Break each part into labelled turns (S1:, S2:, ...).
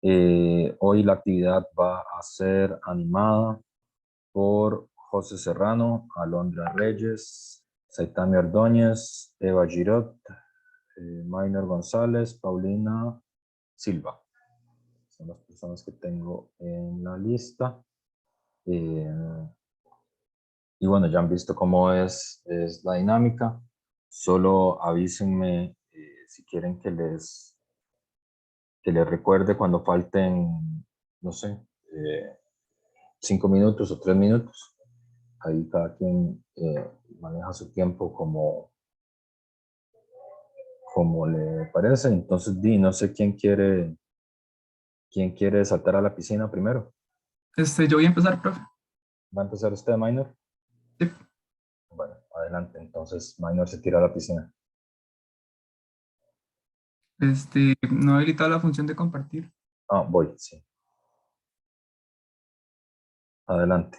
S1: Hoy la actividad va a ser animada por José Serrano, Alondra Reyes, Saitami Ordóñez, Eva Girot, Maynor González, Paulina Silva. Son las personas que tengo en la lista. Y bueno, ya han visto cómo es la dinámica. Solo avísenme si quieren que les recuerde cuando falten, no sé, 5 minutos o 3 minutos. Ahí cada quien maneja su tiempo como le parece. Entonces, no sé quién quiere saltar a la piscina primero.
S2: Yo voy a empezar, profe.
S1: ¿Va a empezar usted, Minor?
S2: Sí.
S1: Bueno, adelante. Entonces, Minor se tira a la piscina.
S2: No he habilitado la función de compartir.
S1: Ah, voy, sí. Adelante.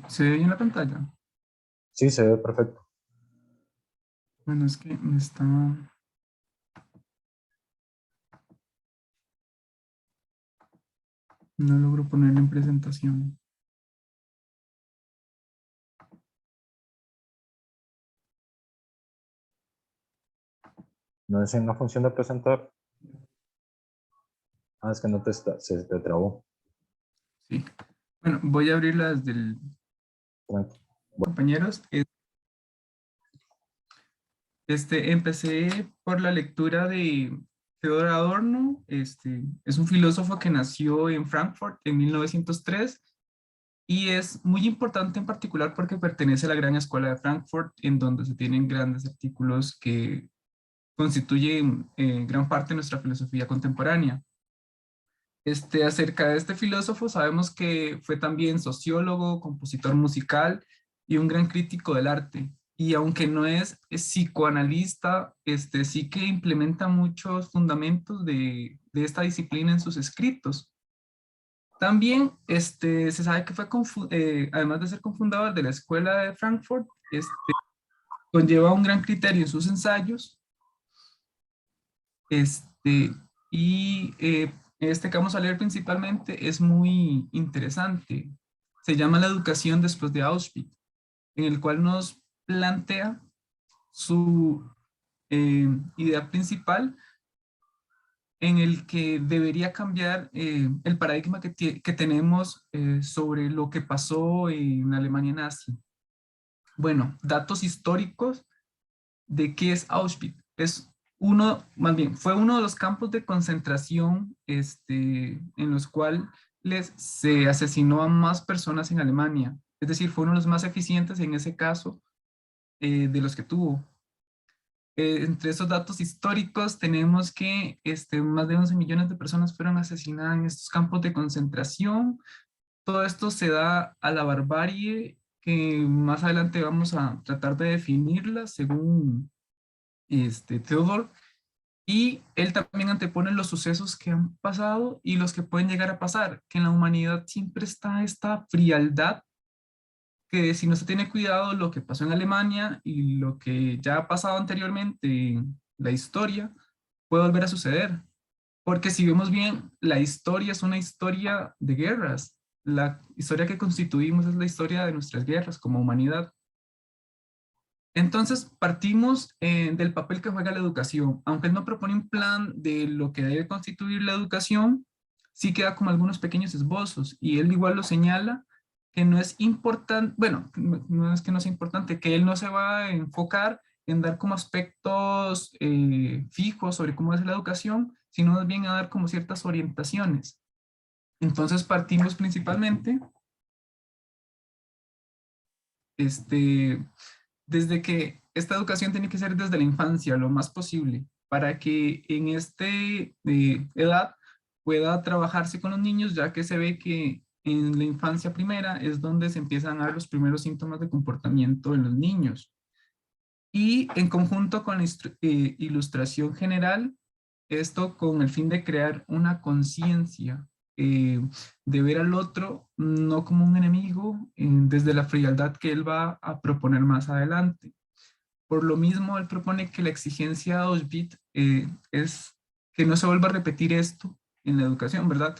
S2: ¿Se ve bien la pantalla?
S1: Sí, se ve perfecto.
S2: Bueno, es que no logro ponerlo en presentación.
S1: ¿No es en la función de presentar? Ah, es que no se te trabó.
S2: Sí. Bueno, voy a abrirla desde el
S1: Tranqui.
S2: compañeros. Empecé por la lectura de Theodor Adorno. Es un filósofo que nació en Frankfurt en 1903 y es muy importante en particular porque pertenece a la Gran Escuela de Frankfurt, en donde se tienen grandes artículos que constituyen gran parte de nuestra filosofía contemporánea. Acerca de este filósofo, sabemos que fue también sociólogo, compositor musical y un gran crítico del arte. Y aunque no es psicoanalista, sí que implementa muchos fundamentos de esta disciplina en sus escritos. También se sabe que además de ser cofundador de la Escuela de Frankfurt, conlleva un gran criterio en sus ensayos. Este, que vamos a leer principalmente es muy interesante. Se llama La educación después de Auschwitz, en el cual nos plantea su idea principal en el que debería cambiar el paradigma que tenemos sobre lo que pasó en Alemania nazi. Bueno, datos históricos de qué es Auschwitz. Más bien, fue uno de los campos de concentración en los cuales se asesinó a más personas en Alemania. Es decir, fue uno de los más eficientes en ese caso de los que tuvo. Entre esos datos históricos tenemos que más de 11 millones de personas fueron asesinadas en estos campos de concentración. Todo esto se da a la barbarie que más adelante vamos a tratar de definirla según Theodore, y él también antepone los sucesos que han pasado y los que pueden llegar a pasar, que en la humanidad siempre está esta frialdad, que si no se tiene cuidado lo que pasó en Alemania y lo que ya ha pasado anteriormente en la historia, puede volver a suceder. Porque si vemos bien, la historia es una historia de guerras. La historia que constituimos es la historia de nuestras guerras como humanidad. Entonces, partimos del papel que juega la educación. Aunque él no propone un plan de lo que debe constituir la educación, sí queda como algunos pequeños esbozos. Y él igual lo señala que no es importante, bueno, no es que no sea importante, que él no se va a enfocar en dar como aspectos fijos sobre cómo es la educación, sino más bien a dar como ciertas orientaciones. Entonces, partimos principalmente este, desde que esta educación tiene que ser desde la infancia, lo más posible, para que en edad pueda trabajarse con los niños, ya que se ve que en la infancia primera es donde se empiezan a ver los primeros síntomas de comportamiento en los niños. Y en conjunto con la ilustración general, esto con el fin de crear una conciencia, de ver al otro no como un enemigo, desde la frialdad que él va a proponer más adelante. Por lo mismo, él propone que la exigencia de Auschwitz es que no se vuelva a repetir esto en la educación, ¿verdad?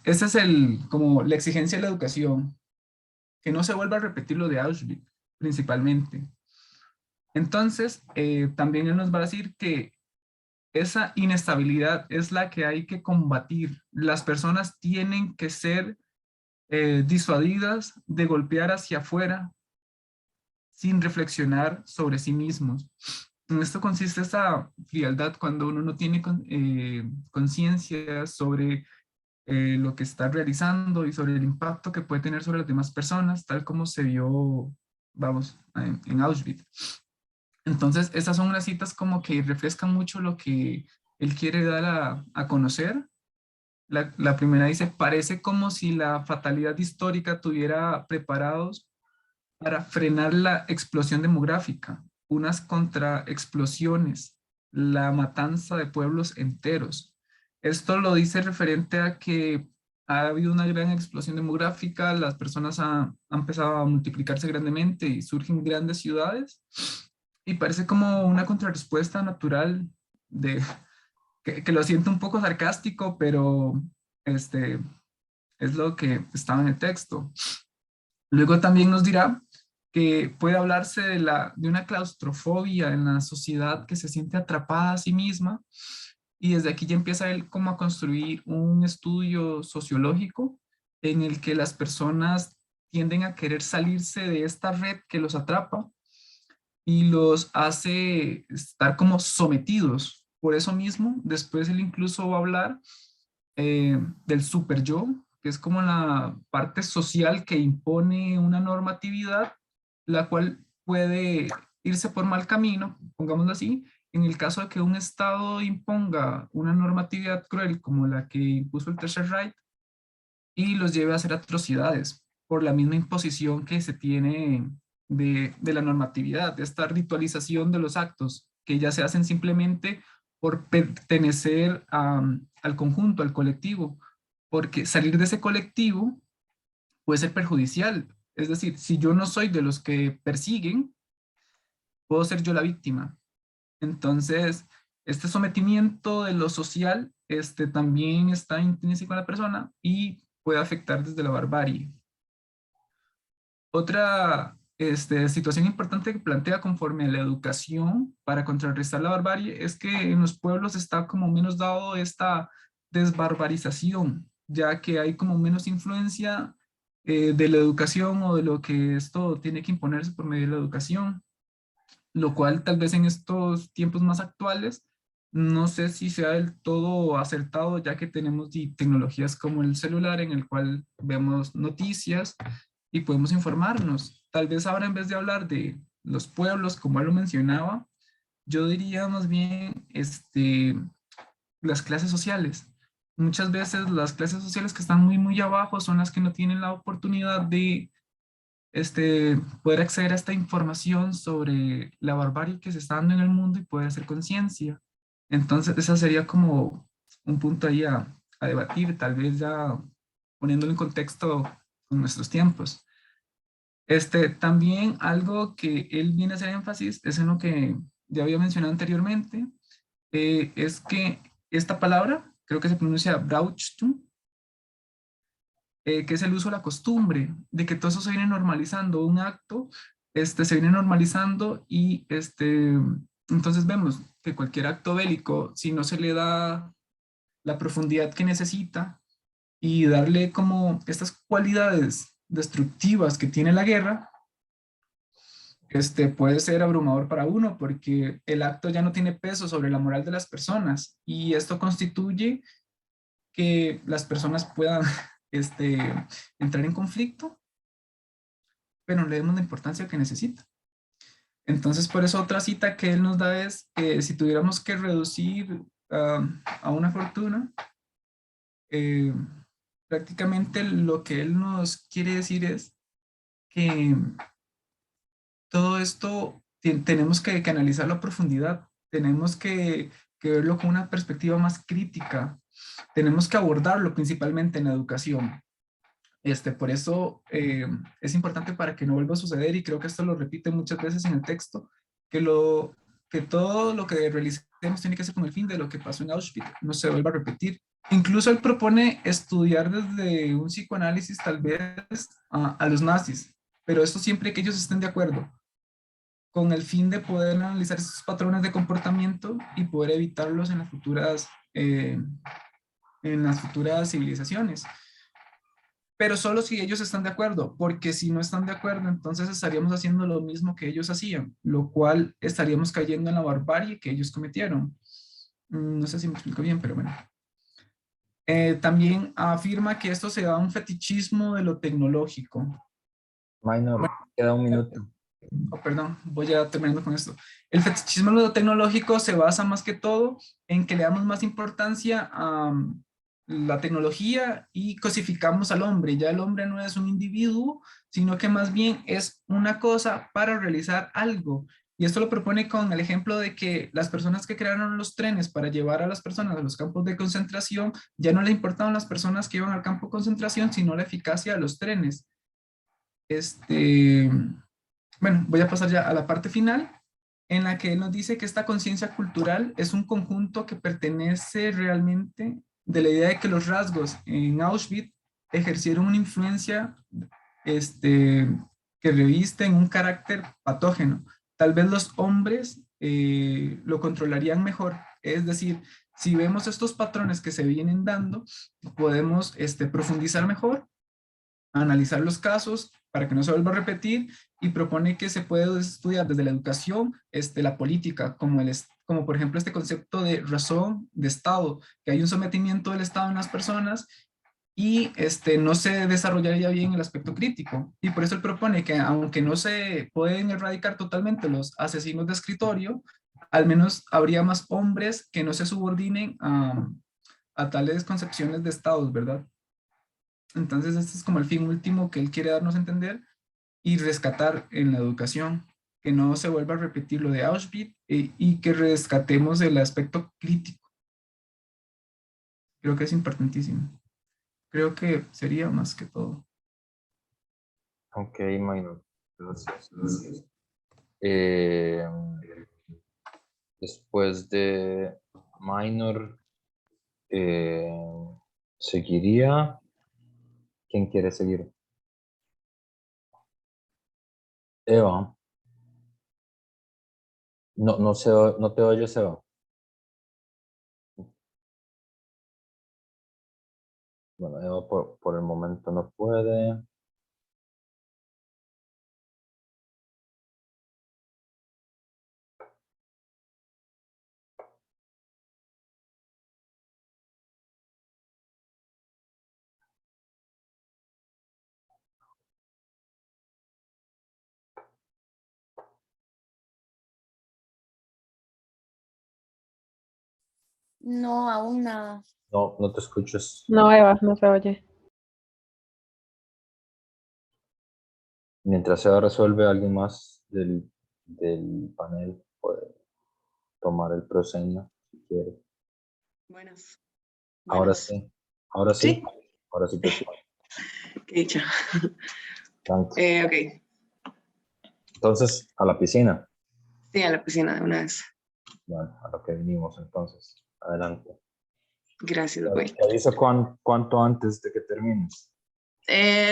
S2: Esa es como la exigencia de la educación, que no se vuelva a repetir lo de Auschwitz, principalmente. Entonces, también él nos va a decir que esa inestabilidad es la que hay que combatir. Las personas tienen que ser disuadidas de golpear hacia afuera sin reflexionar sobre sí mismos. En esto consiste esa frialdad cuando uno no tiene conciencia sobre lo que está realizando y sobre el impacto que puede tener sobre las demás personas, tal como se vio, vamos, en Auschwitz. Entonces, esas son unas citas como que refrescan mucho lo que él quiere dar a conocer. La primera dice, parece como si la fatalidad histórica tuviera preparados para frenar la explosión demográfica, unas contraexplosiones, la matanza de pueblos enteros. Esto lo dice referente a que ha habido una gran explosión demográfica, las personas han empezado a multiplicarse grandemente y surgen grandes ciudades, y parece como una contrarrespuesta natural de, que lo siento un poco sarcástico, pero este, es lo que estaba en el texto. Luego también nos dirá que puede hablarse de una claustrofobia en la sociedad que se siente atrapada a sí misma, y desde aquí ya empieza él como a construir un estudio sociológico en el que las personas tienden a querer salirse de esta red que los atrapa y los hace estar como sometidos. Por eso mismo, después él incluso va a hablar del super yo, que es como la parte social que impone una normatividad, la cual puede irse por mal camino, pongámoslo así, en el caso de que un Estado imponga una normatividad cruel como la que impuso el Tercer Reich y los lleve a hacer atrocidades por la misma imposición que se tiene de la normatividad, de esta ritualización de los actos que ya se hacen simplemente por pertenecer al conjunto, al colectivo, porque salir de ese colectivo puede ser perjudicial. Es decir, si yo no soy de los que persiguen, puedo ser yo la víctima. Entonces, este sometimiento de lo social también está intrínseco en la persona y puede afectar desde la barbarie. Otra situación importante que plantea conforme a la educación para contrarrestar la barbarie es que en los pueblos está como menos dado esta desbarbarización, ya que hay como menos influencia de la educación o de lo que esto tiene que imponerse por medio de la educación, lo cual tal vez en estos tiempos más actuales no sé si sea del todo acertado, ya que tenemos tecnologías como el celular en el cual vemos noticias y podemos informarnos. Tal vez ahora en vez de hablar de los pueblos, como él lo mencionaba, yo diría más bien las clases sociales. Muchas veces las clases sociales que están muy, muy abajo son las que no tienen la oportunidad de poder acceder a esta información sobre la barbarie que se está dando en el mundo y poder hacer conciencia. Entonces, esa sería como un punto ahí a debatir, tal vez ya poniéndolo en contexto con nuestros tiempos. También algo que él viene a hacer énfasis es en lo que ya había mencionado anteriormente, es que esta palabra, creo que se pronuncia Brauchtum, que es el uso de la costumbre, de que todo eso se viene normalizando, un acto se viene normalizando y entonces vemos que cualquier acto bélico, si no se le da la profundidad que necesita y darle como estas cualidades destructivas que tiene la guerra, puede ser abrumador para uno porque el acto ya no tiene peso sobre la moral de las personas y esto constituye que las personas puedan este, entrar en conflicto, pero no le demos la importancia que necesita. Entonces, por eso otra cita que él nos da es que si tuviéramos que reducir a una fortuna, eh, prácticamente lo que él nos quiere decir es que todo esto tenemos que analizarlo a profundidad, tenemos que verlo con una perspectiva más crítica, tenemos que abordarlo principalmente en la educación. Por eso es importante para que no vuelva a suceder, y creo que esto lo repite muchas veces en el texto, que todo lo que realicemos tiene que ser con el fin de lo que pasó en Auschwitz, no se vuelva a repetir. Incluso él propone estudiar desde un psicoanálisis tal vez a los nazis, pero esto siempre que ellos estén de acuerdo, con el fin de poder analizar esos patrones de comportamiento y poder evitarlos en las futuras civilizaciones. Pero solo si ellos están de acuerdo, porque si no están de acuerdo, entonces estaríamos haciendo lo mismo que ellos hacían, lo cual estaríamos cayendo en la barbarie que ellos cometieron. No sé si me explico bien, pero bueno. También afirma que esto se da a un fetichismo de lo tecnológico.
S1: Minor, queda un minuto.
S2: Oh, perdón, voy a terminando con esto. El fetichismo de lo tecnológico se basa más que todo en que le damos más importancia a la tecnología y cosificamos al hombre. Ya el hombre no es un individuo, sino que más bien es una cosa para realizar algo. Y esto lo propone con el ejemplo de que las personas que crearon los trenes para llevar a las personas a los campos de concentración, ya no le importaban las personas que iban al campo de concentración, sino la eficacia de los trenes. Bueno, voy a pasar ya a la parte final, en la que él nos dice que esta conciencia cultural es un conjunto que pertenece realmente de la idea de que los rasgos en Auschwitz ejercieron una influencia que reviste en un carácter patógeno. Tal vez los hombres lo controlarían mejor. Es decir, si vemos estos patrones que se vienen dando, podemos profundizar mejor, analizar los casos para que no se vuelva a repetir, y propone que se puede estudiar desde la educación, la política, como por ejemplo este concepto de razón de Estado, que hay un sometimiento del Estado en las personas y no se desarrollaría bien el aspecto crítico. Y por eso él propone que aunque no se pueden erradicar totalmente los asesinos de escritorio, al menos habría más hombres que no se subordinen a tales concepciones de estados, ¿verdad? Entonces, este es como el fin último que él quiere darnos a entender y rescatar en la educación, que no se vuelva a repetir lo de Auschwitz, y que rescatemos el aspecto crítico. Creo que es importantísimo. Creo que sería más que todo.
S1: Ok, Minor. Gracias. Eh, Después de Minor, seguiría. ¿Quién quiere seguir? Eva. No, no te oyes, Eva. Bueno, Eva por el momento no puede.
S3: No, aún nada.
S1: No, no te escuchas.
S4: No, Eva, no se oye.
S1: Mientras Eva resuelve, alguien más del panel puede tomar el proscenio si quiere.
S5: Buenas.
S1: Ahora
S5: Buenas.
S1: sí, ahora sí,
S5: ¿Sí?
S1: ahora sí te escucho.
S5: Qué dicha.
S1: Tanto.
S5: Ok.
S1: Entonces, a la piscina.
S5: Sí, a la piscina de una vez.
S1: Bueno, a lo que vinimos entonces. Adelante.
S5: Gracias, güey.
S1: Te aviso cuánto antes de que termines.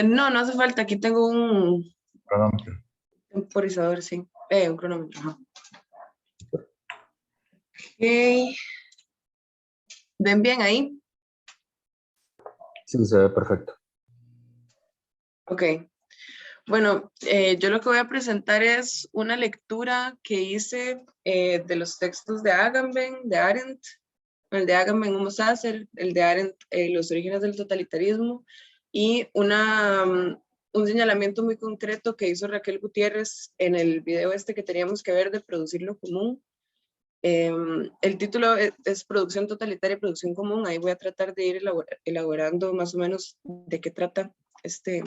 S5: No, no hace falta. Aquí tengo un
S1: Cronómetro.
S5: temporizador, sí. Un cronómetro. Ajá. Ok. ¿Ven bien ahí?
S1: Sí, se ve perfecto.
S5: Ok. Bueno, yo lo que voy a presentar es una lectura que hice de los textos de Agamben, de Arendt, el de Agamben Homo Sacer, el de Arendt, Los orígenes del totalitarismo, y un señalamiento muy concreto que hizo Raquel Gutiérrez en el video que teníamos que ver de producir lo común, El título es Producción Totalitaria y Producción Común. Ahí voy a tratar de ir elaborando más o menos de qué trata este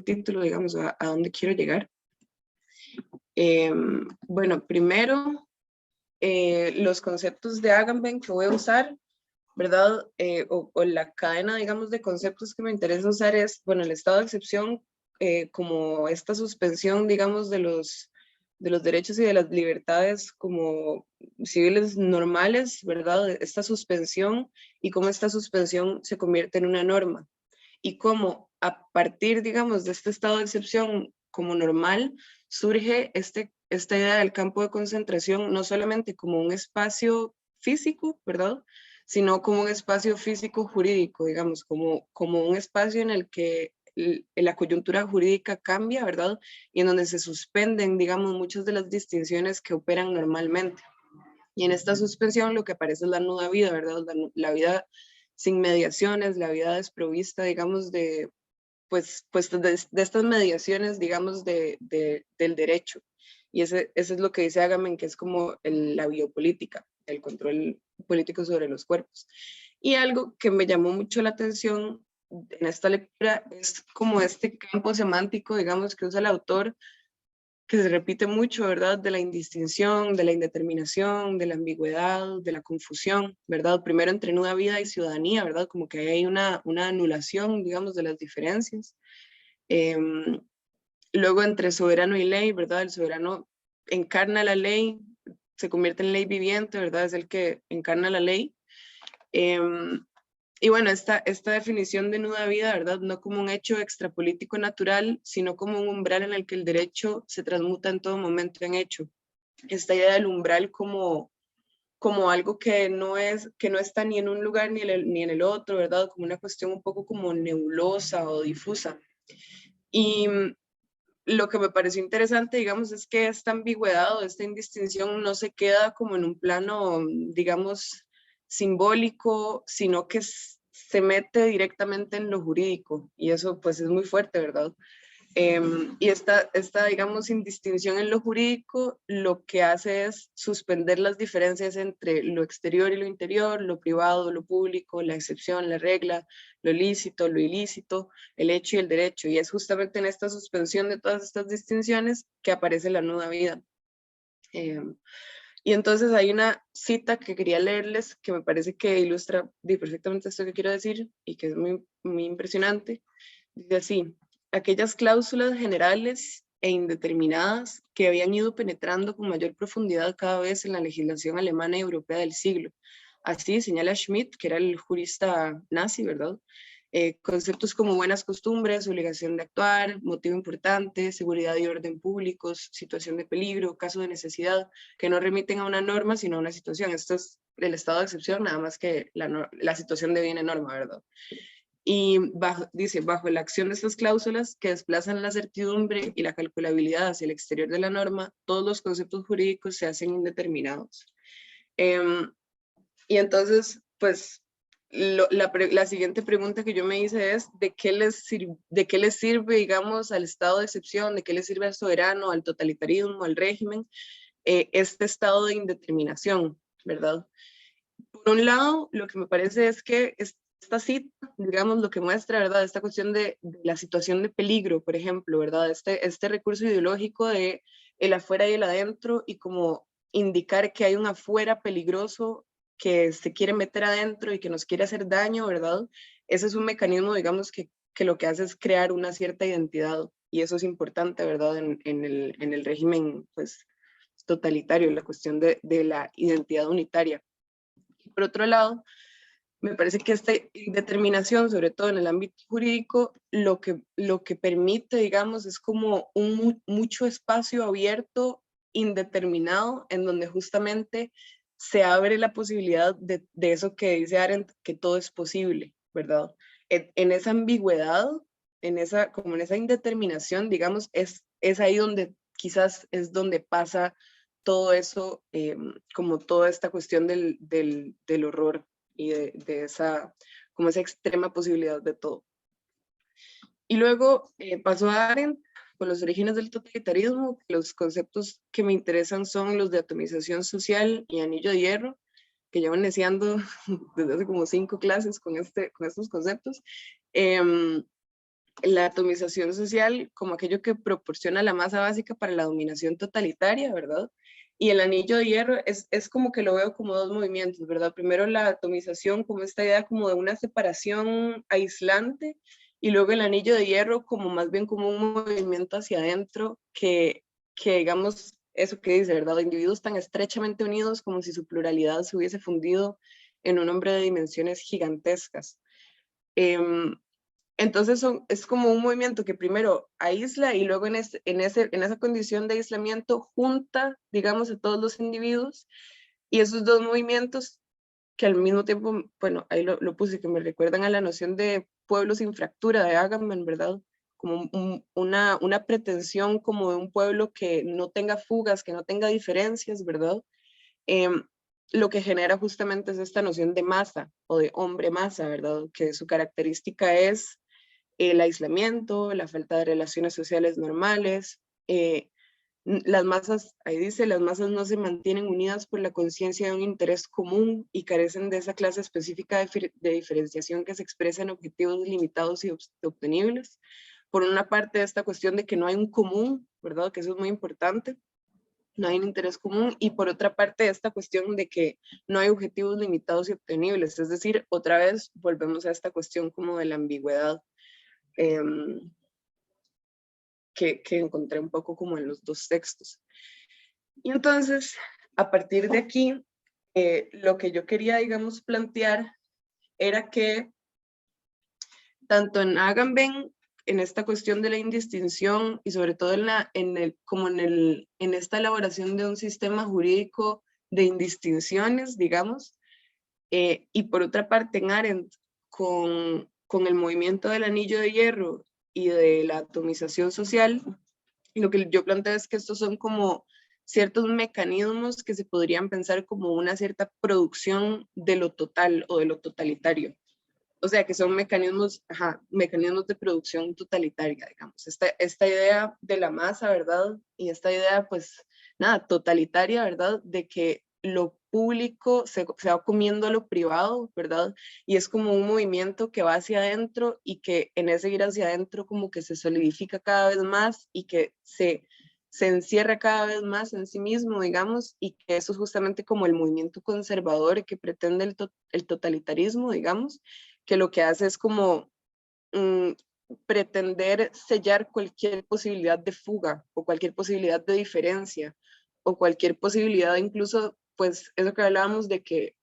S5: título, digamos, a dónde quiero llegar. Bueno, primero, los conceptos de Agamben que voy a usar, ¿verdad? O la cadena, digamos, de conceptos que me interesa usar es, bueno, el estado de excepción, como esta suspensión, digamos, de los derechos y de las libertades como civiles normales, ¿verdad? Esta suspensión y cómo esta suspensión se convierte en una norma y cómo a partir, digamos, de este estado de excepción como normal, surge esta idea del campo de concentración, no solamente como un espacio físico, ¿verdad? Sino como un espacio físico jurídico, digamos, como un espacio en el que la coyuntura jurídica cambia, ¿verdad? Y en donde se suspenden, digamos, muchas de las distinciones que operan normalmente. Y en esta suspensión lo que aparece es la nuda vida, ¿verdad? La vida sin mediaciones, la vida desprovista, digamos, de estas mediaciones, digamos, del derecho. Y ese es lo que dice Agamben, que es como la biopolítica, el control político sobre los cuerpos. Y algo que me llamó mucho la atención en esta lectura es como este campo semántico, digamos, que usa el autor, que se repite mucho, ¿verdad? De la indistinción, de la indeterminación, de la ambigüedad, de la confusión, ¿verdad? Primero entre nuda vida y ciudadanía, ¿verdad? Como que hay una anulación, digamos, de las diferencias. Luego entre soberano y ley, ¿verdad? El soberano encarna la ley, se convierte en ley viviente, ¿verdad? Es el que encarna la ley. Y bueno, esta definición de nuda vida, ¿verdad? No como un hecho extrapolítico natural, sino como un umbral en el que el derecho se transmuta en todo momento en hecho. Esta idea del umbral como algo que no está ni en un lugar ni en el otro, ¿verdad? Como una cuestión un poco como nebulosa o difusa. Y lo que me pareció interesante, digamos, es que esta ambigüedad o esta indistinción no se queda como en un plano, digamos, simbólico, sino que se mete directamente en lo jurídico, y eso pues es muy fuerte, ¿verdad? Y esta, digamos, indistinción en lo jurídico lo que hace es suspender las diferencias entre lo exterior y lo interior, lo privado, lo público, la excepción, la regla, lo lícito, lo ilícito, el hecho y el derecho. Y es justamente en esta suspensión de todas estas distinciones que aparece la nuda vida. Y entonces hay una cita que quería leerles que me parece que ilustra perfectamente esto que quiero decir y que es muy, muy impresionante. Dice así: aquellas cláusulas generales e indeterminadas que habían ido penetrando con mayor profundidad cada vez en la legislación alemana y europea del siglo. Así señala Schmidt, que era el jurista nazi, ¿verdad? Conceptos como buenas costumbres, obligación de actuar, motivo importante, seguridad y orden públicos, situación de peligro, caso de necesidad, que no remiten a una norma, sino a una situación. Esto es el estado de excepción, nada más que la situación deviene norma, ¿verdad? Y dice, bajo la acción de estas cláusulas que desplazan la certidumbre y la calculabilidad hacia el exterior de la norma, todos los conceptos jurídicos se hacen indeterminados. Y entonces, pues, la siguiente pregunta que yo me hice es, ¿de qué les sirve, digamos, al estado de excepción, de qué le sirve al soberano, al totalitarismo, al régimen, este estado de indeterminación, ¿verdad? Por un lado, lo que me parece es que esta cita, digamos, lo que muestra, ¿verdad? Esta cuestión de la situación de peligro, por ejemplo, ¿verdad? Este recurso ideológico de el afuera y el adentro, y como indicar que hay un afuera peligroso que se quiere meter adentro y que nos quiere hacer daño, ¿verdad? Ese es un mecanismo, digamos, que lo que hace es crear una cierta identidad, y eso es importante, ¿verdad? En el régimen, pues, totalitario, la cuestión de la identidad unitaria. Por otro lado, me parece que esta determinación, sobre todo en el ámbito jurídico, lo que permite, digamos, es como mucho espacio abierto, indeterminado, en donde justamente se abre la posibilidad de eso que dice Arendt, que todo es posible, ¿verdad? En esa ambigüedad, como en esa indeterminación, digamos, es ahí donde quizás es donde pasa todo eso, como toda esta cuestión del horror y de esa extrema posibilidad de todo. Y luego pasó a Arendt, con los orígenes del totalitarismo. Los conceptos que me interesan son los de atomización social y anillo de hierro, que llevan iniciando desde hace como 5 clases con estos conceptos. La atomización social como aquello que proporciona la masa básica para la dominación totalitaria, ¿verdad? Y el anillo de hierro es como que lo veo como dos movimientos, ¿verdad? Primero la atomización como esta idea como de una separación aislante, y luego el anillo de hierro como más bien como un movimiento hacia adentro que digamos, eso que dice, ¿verdad? Individuos tan estrechamente unidos como si su pluralidad se hubiese fundido en un hombre de dimensiones gigantescas. Entonces es como un movimiento que primero aísla y luego en esa condición de aislamiento junta, digamos, a todos los individuos, y esos dos movimientos que al mismo tiempo, bueno, ahí lo puse, que me recuerdan a la noción de pueblo sin fractura de Agamben, ¿verdad? Como una pretensión como de un pueblo que no tenga fugas, que no tenga diferencias, ¿verdad? Lo que genera justamente es esta noción de masa o de hombre masa, ¿verdad? Que su característica es el aislamiento, la falta de relaciones sociales normales. Las masas, ahí dice, las masas no se mantienen unidas por la conciencia de un interés común y carecen de esa clase específica de diferenciación que se expresa en objetivos limitados y obtenibles. Por una parte, esta cuestión de que no hay un común, ¿verdad? Que eso es muy importante. No hay un interés común, y por otra parte esta cuestión de que no hay objetivos limitados y obtenibles, es decir, otra vez volvemos a esta cuestión como de la ambigüedad, que encontré un poco como en los dos textos. Y entonces, a partir de aquí, lo que yo quería, digamos, plantear era que tanto en Agamben, en esta cuestión de la indistinción y sobre todo en esta elaboración de un sistema jurídico de indistinciones, digamos, y por otra parte en Arendt, con el movimiento del anillo de hierro y de la atomización social, lo que yo planteo es que estos son como ciertos mecanismos que se podrían pensar como una cierta producción de lo total o de lo totalitario. O sea, que son mecanismos de producción totalitaria, digamos. Esta idea de la masa, ¿verdad? Y esta idea, pues, nada, totalitaria, ¿verdad? De que lo público se va comiendo a lo privado, ¿verdad? Y es como un movimiento que va hacia adentro y que en ese ir hacia adentro como que se solidifica cada vez más y que se encierra cada vez más en sí mismo, digamos, y que eso es justamente como el movimiento conservador que pretende el totalitarismo, digamos, que lo que hace es como pretender sellar cualquier posibilidad de fuga o cualquier posibilidad de diferencia o cualquier posibilidad incluso, pues eso que hablábamos de que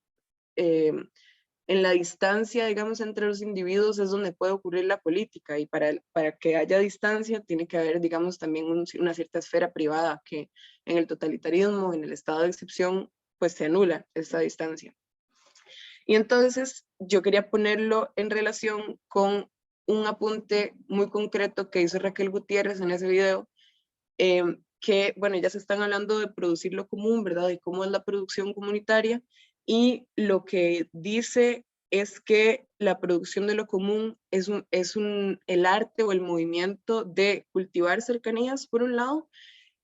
S5: en la distancia, digamos, entre los individuos es donde puede ocurrir la política, y para que haya distancia tiene que haber, digamos, también una cierta esfera privada que en el totalitarismo, en el estado de excepción, pues se anula esa distancia. Y entonces yo quería ponerlo en relación con un apunte muy concreto que hizo Raquel Gutiérrez en ese video, que, bueno, ya se están hablando de producir lo común, ¿verdad? Y cómo es la producción comunitaria, y lo que dice es que la producción de lo común es el arte o el movimiento de cultivar cercanías por un lado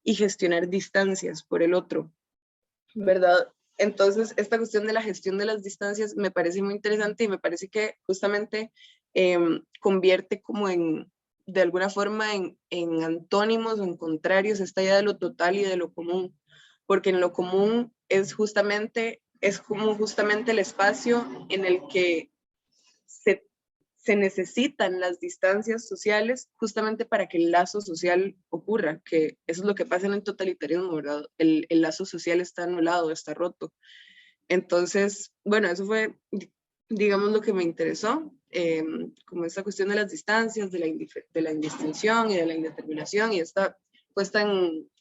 S5: y gestionar distancias por el otro, ¿verdad? Entonces, esta cuestión de la gestión de las distancias me parece muy interesante y me parece que justamente convierte como de alguna forma en antónimos o en contrarios esta idea de lo total y de lo común, porque en lo común es como justamente el espacio en el que se necesitan las distancias sociales justamente para que el lazo social ocurra, que eso es lo que pasa en el totalitarismo, ¿verdad? El lazo social está anulado, está roto. Entonces, bueno, eso fue, digamos, lo que me interesó, como esta cuestión de las distancias, de la indistinción y de la indeterminación, y esta puesta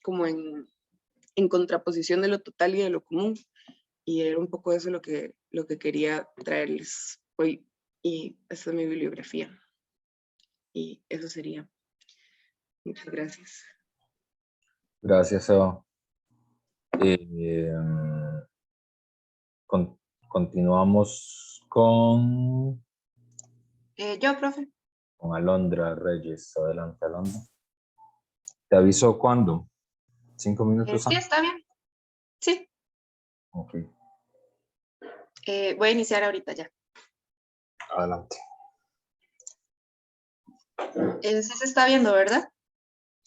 S5: como en contraposición de lo total y de lo común. Y era un poco eso lo que quería traerles hoy. Y esta es mi bibliografía. Y eso sería. Muchas gracias.
S1: Gracias, Eva. Continuamos
S5: Yo, profe.
S1: con Alondra Reyes. Adelante, Alondra. ¿Te aviso cuándo? ¿5 minutos
S3: Sí,
S1: antes?
S3: está bien. Sí,
S1: Ok,
S3: voy a iniciar ahorita ya.
S1: adelante.
S3: Sí se está viendo, ¿verdad?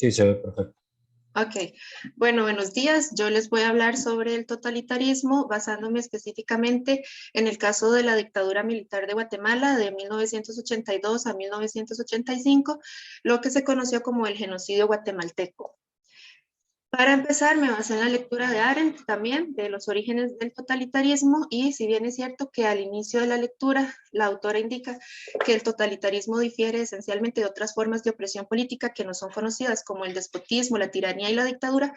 S1: Sí, se ve perfecto.
S3: Ok, bueno, buenos días. Yo les voy a hablar sobre el totalitarismo basándome específicamente en el caso de la dictadura militar de Guatemala de 1982 a 1985, lo que se conoció como el genocidio guatemalteco. Para empezar, me basé en la lectura de Arendt también, de los orígenes del totalitarismo, y si bien es cierto que al inicio de la lectura la autora indica que el totalitarismo difiere esencialmente de otras formas de opresión política que no son conocidas, como el despotismo, la tiranía y la dictadura,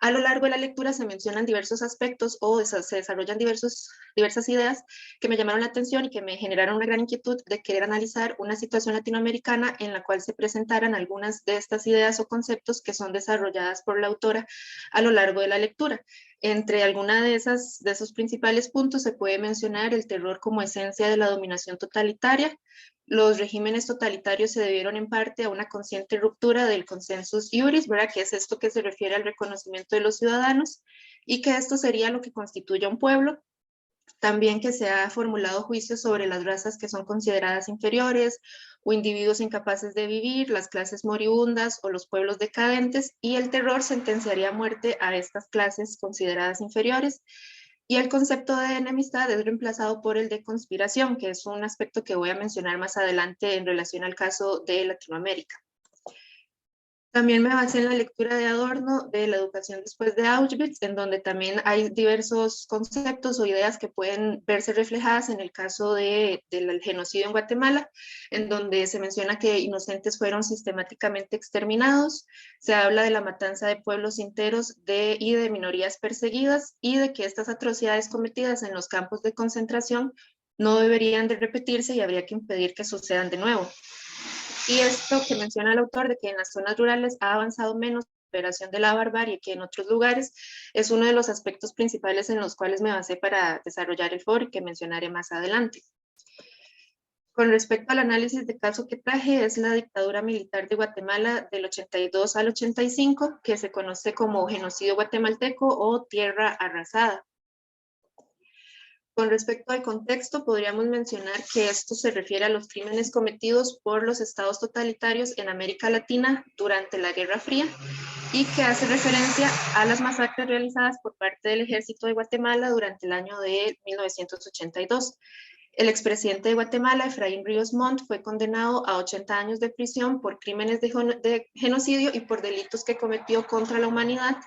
S3: a lo largo de la lectura se mencionan diversos aspectos o se desarrollan diversas ideas que me llamaron la atención y que me generaron una gran inquietud de querer analizar una situación latinoamericana en la cual se presentaran algunas de estas ideas o conceptos que son desarrolladas por la autora a lo largo de la lectura. Entre alguna de esos principales puntos se puede mencionar el terror como esencia de la dominación totalitaria. Los regímenes totalitarios se debieron en parte a una consciente ruptura del consensus iuris, ¿verdad? Que es esto que se refiere al reconocimiento de los ciudadanos, y que esto sería lo que constituye un pueblo. También que se ha formulado juicios sobre las razas que son consideradas inferiores o individuos incapaces de vivir, las clases moribundas o los pueblos decadentes, y el terror sentenciaría a muerte a estas clases consideradas inferiores. Y el concepto de enemistad es reemplazado por el de conspiración, que es un aspecto que voy a mencionar más adelante en relación al caso de Latinoamérica. También me basé en la lectura de Adorno de la educación después de Auschwitz, en donde también hay diversos conceptos o ideas que pueden verse reflejadas en el caso del genocidio en Guatemala, en donde se menciona que inocentes fueron sistemáticamente exterminados, se habla de la matanza de pueblos enteros y de minorías perseguidas, y de que estas atrocidades cometidas en los campos de concentración no deberían de repetirse y habría que impedir que sucedan de nuevo. Y esto que menciona el autor de que en las zonas rurales ha avanzado menos la superación de la barbarie que en otros lugares, es uno de los aspectos principales en los cuales me basé para desarrollar el foro y que mencionaré más adelante. Con respecto al análisis de caso que traje, es la dictadura militar de Guatemala del 82 al 85, que se conoce como genocidio guatemalteco o tierra arrasada. Con respecto al contexto, podríamos mencionar que esto se refiere a los crímenes cometidos por los estados totalitarios en América Latina durante la Guerra Fría y que hace referencia a las masacres realizadas por parte del ejército de Guatemala durante el año de 1982. El expresidente de Guatemala, Efraín Ríos Montt, fue condenado a 80 años de prisión por crímenes de genocidio y por delitos que cometió contra la humanidad,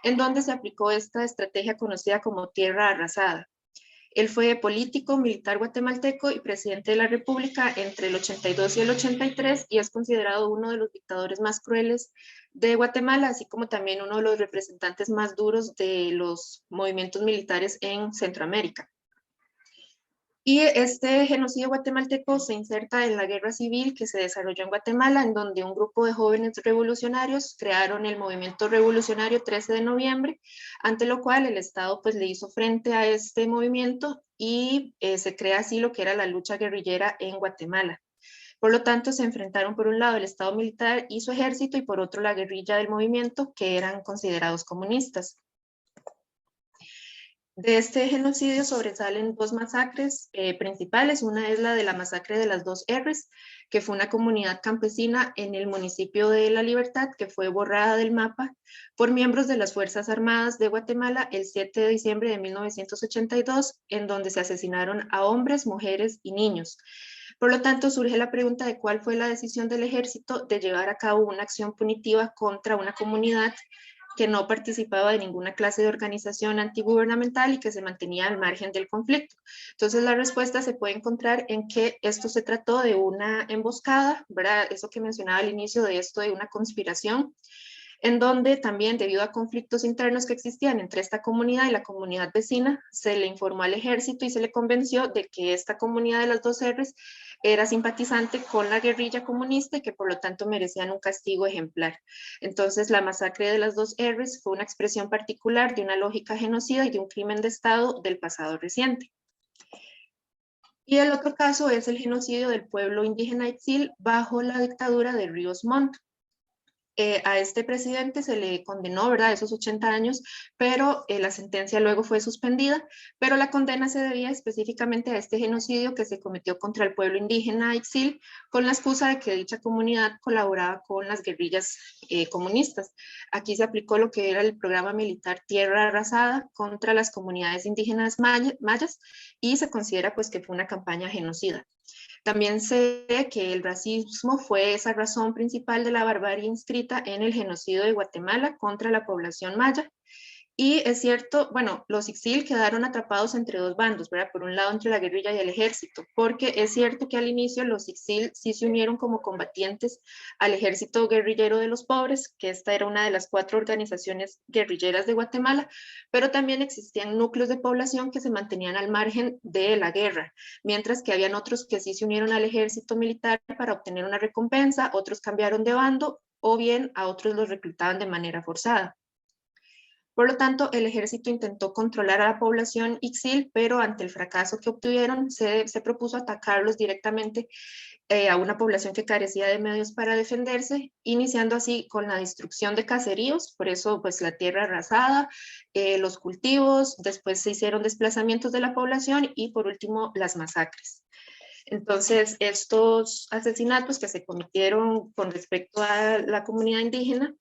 S3: en donde se aplicó esta estrategia conocida como tierra arrasada. Él fue político, militar guatemalteco y presidente de la República entre el 82 y el 83 y es considerado uno de los dictadores más crueles de Guatemala, así como también uno de los representantes más duros de los movimientos militares en Centroamérica. Y este genocidio guatemalteco se inserta en la guerra civil que se desarrolló en Guatemala, en donde un grupo de jóvenes revolucionarios crearon el movimiento revolucionario 13 de noviembre, ante lo cual el Estado pues le hizo frente a este movimiento y se crea así lo que era la lucha guerrillera en Guatemala. Por lo tanto, se enfrentaron por un lado el Estado militar y su ejército y por otro la guerrilla del movimiento, que eran considerados comunistas. De este genocidio sobresalen dos masacres principales. Una es la de la masacre de las 2 R's, que fue una comunidad campesina en el municipio de La Libertad, que fue borrada del mapa por miembros de las Fuerzas Armadas de Guatemala el 7 de diciembre de 1982, en donde se asesinaron a hombres, mujeres y niños. Por lo tanto, surge la pregunta de cuál fue la decisión del ejército de llevar a cabo una acción punitiva contra una comunidad que no participaba de ninguna clase de organización antigubernamental y que se mantenía al margen del conflicto. Entonces la respuesta se puede encontrar en que esto se trató de una emboscada, ¿verdad? Eso que mencionaba al inicio de esto de una conspiración, en donde también debido a conflictos internos que existían entre esta comunidad y la comunidad vecina, se le informó al ejército y se le convenció de que esta comunidad de las 2 R's era simpatizante con la guerrilla comunista y que por lo tanto merecían un castigo ejemplar. Entonces la masacre de las 2 R's fue una expresión particular de una lógica genocida y de un crimen de Estado del pasado reciente. Y el otro caso es el genocidio del pueblo indígena Itzil bajo la dictadura de Ríos Montt. A este presidente se le condenó, ¿verdad?, esos 80 años, pero la sentencia luego fue suspendida, pero la condena se debía específicamente a este genocidio que se cometió contra el pueblo indígena Ixil, con la excusa de que dicha comunidad colaboraba con las guerrillas comunistas. Aquí se aplicó lo que era el programa militar Tierra Arrasada contra las comunidades indígenas mayas y se considera pues que fue una campaña genocida. También se ve que el racismo fue esa razón principal de la barbarie inscrita en el genocidio de Guatemala contra la población maya. Y es cierto, bueno, los Ixil quedaron atrapados entre dos bandos, ¿verdad? Por un lado entre la guerrilla y el ejército, porque es cierto que al inicio los Ixil sí se unieron como combatientes al ejército guerrillero de los pobres, que esta era una de las 4 organizaciones guerrilleras de Guatemala, pero también existían núcleos de población que se mantenían al margen de la guerra, mientras que habían otros que sí se unieron al ejército militar para obtener una recompensa, otros cambiaron de bando o bien a otros los reclutaban de manera forzada. Por lo tanto, el ejército intentó controlar a la población Ixil, pero ante el fracaso que obtuvieron, se propuso atacarlos directamente a una población que carecía de medios para defenderse, iniciando así con la destrucción de caseríos, por eso pues la tierra arrasada, los cultivos, después se hicieron desplazamientos de la población y por último las masacres. Entonces, estos asesinatos que se cometieron con respecto a la comunidad indígena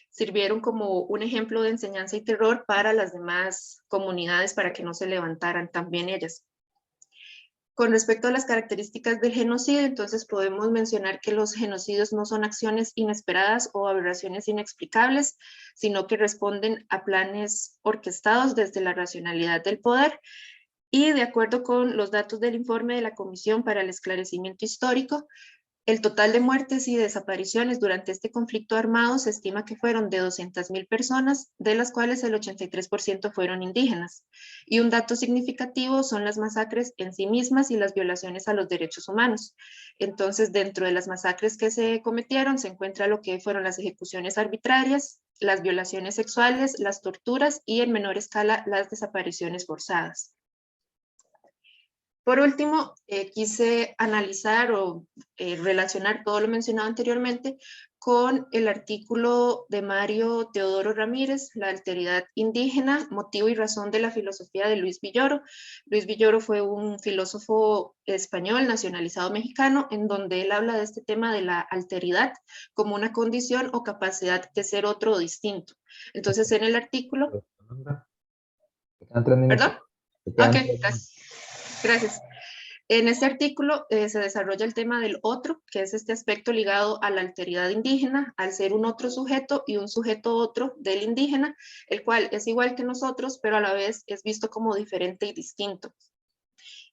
S3: sirvieron como un ejemplo de enseñanza y terror para las demás comunidades para que no se levantaran también ellas. Con respecto a las características del genocidio, entonces podemos mencionar que los genocidios no son acciones inesperadas o aberraciones inexplicables, sino que responden a planes orquestados desde la racionalidad del poder. Y de acuerdo con los datos del informe de la Comisión para el Esclarecimiento Histórico, el total de muertes y desapariciones durante este conflicto armado se estima que fueron de 200.000 personas, de las cuales el 83% fueron indígenas. Y un dato significativo son las masacres en sí mismas y las violaciones a los derechos humanos. Entonces, dentro de las masacres que se cometieron se encuentra lo que fueron las ejecuciones arbitrarias, las violaciones sexuales, las torturas y en menor escala las desapariciones forzadas. Por último, quise analizar o relacionar todo lo mencionado anteriormente con el artículo de Mario Teodoro Ramírez, La alteridad indígena, motivo y razón de la filosofía de Luis Villoro. Luis Villoro fue un filósofo español nacionalizado mexicano en donde él habla de este tema de la alteridad como una condición o capacidad de ser otro o distinto. Entonces, en el artículo... ¿Perdón? Ok, gracias. En este artículo se desarrolla el tema del otro, que es este aspecto ligado a la alteridad indígena, al ser un otro sujeto y un sujeto otro del indígena, el cual es igual que nosotros, pero a la vez es visto como diferente y distinto.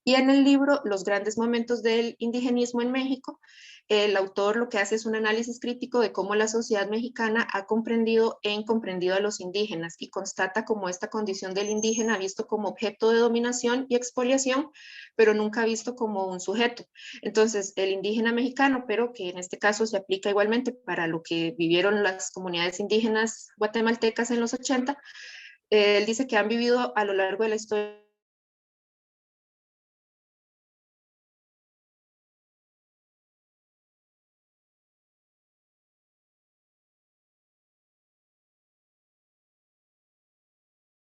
S3: Y en el libro Los grandes momentos del indigenismo en México, el autor lo que hace es un análisis crítico de cómo la sociedad mexicana ha comprendido e incomprendido a los indígenas y constata como esta condición del indígena visto como objeto de dominación y expoliación, pero nunca visto como un sujeto. Entonces, el indígena mexicano, pero que en este caso se aplica igualmente para lo que vivieron las comunidades indígenas guatemaltecas en los 80, él dice que han vivido a lo largo de la historia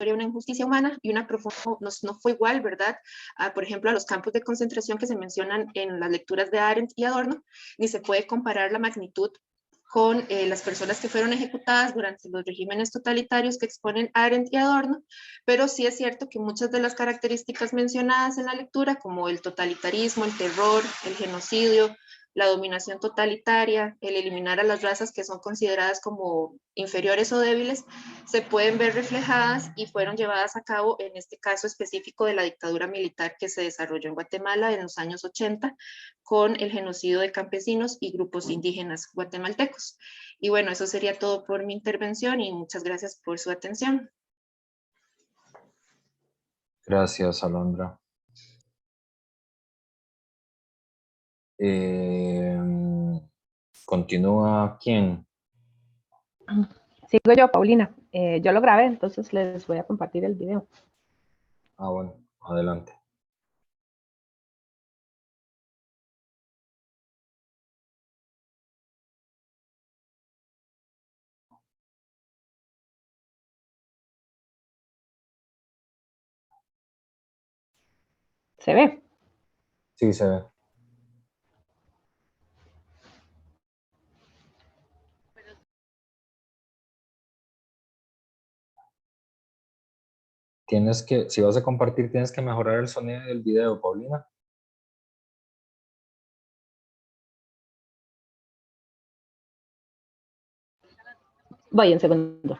S3: una injusticia humana y una profunda, no fue igual, ¿verdad? Por ejemplo, a los campos de concentración que se mencionan en las lecturas de Arendt y Adorno, ni se puede comparar la magnitud con las personas que fueron ejecutadas durante los regímenes totalitarios que exponen Arendt y Adorno, pero sí es cierto que muchas de las características mencionadas en la lectura, como el totalitarismo, el terror, el genocidio, la dominación totalitaria, el eliminar a las razas que son consideradas como inferiores o débiles, se pueden ver reflejadas y fueron llevadas a cabo en este caso específico de la dictadura militar que se desarrolló en Guatemala en los años 80 con el genocidio de campesinos y grupos indígenas guatemaltecos. Y bueno, eso sería todo por mi intervención y muchas gracias por su atención.
S1: Gracias, Alondra. Continúa quién.
S4: Sigo yo, Paulina. Yo lo grabé, entonces les voy a compartir el video.
S1: Ah, bueno, adelante.
S4: ¿Se ve?
S1: Sí, se ve. Si vas a compartir, tienes que mejorar el sonido del video, Paulina.
S4: Voy en segundo.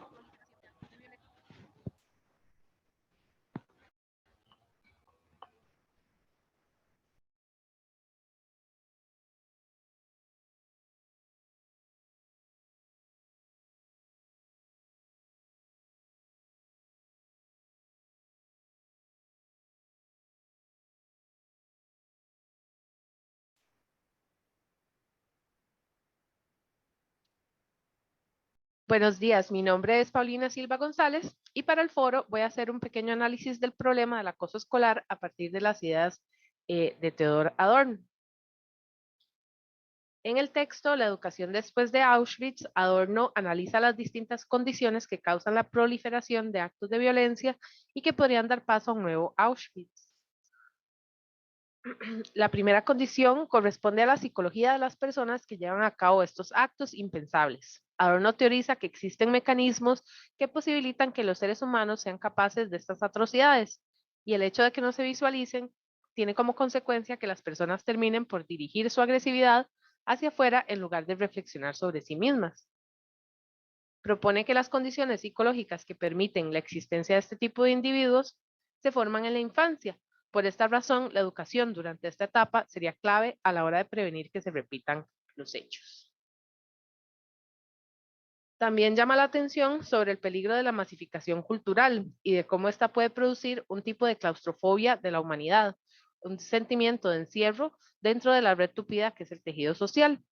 S6: Buenos días, mi nombre es Paulina Silva González y para el foro voy a hacer un pequeño análisis del problema del acoso escolar a partir de las ideas de Theodor Adorno. En el texto La educación después de Auschwitz, Adorno analiza las distintas condiciones que causan la proliferación de actos de violencia y que podrían dar paso a un nuevo Auschwitz. La primera condición corresponde a la psicología de las personas que llevan a cabo estos actos impensables. Adorno teoriza que existen mecanismos que posibilitan que los seres humanos sean capaces de estas atrocidades, y el hecho de que no se visualicen tiene como consecuencia que las personas terminen por dirigir su agresividad hacia afuera en lugar de reflexionar sobre sí mismas. Propone que las condiciones psicológicas que permiten la existencia de este tipo de individuos se forman en la infancia. Por esta razón, la educación durante esta etapa sería clave a la hora de prevenir que se repitan los hechos. También llama la atención sobre el peligro de la masificación cultural y de cómo esta puede producir un tipo de claustrofobia de la humanidad, un sentimiento de encierro dentro de la red tupida que es el tejido social.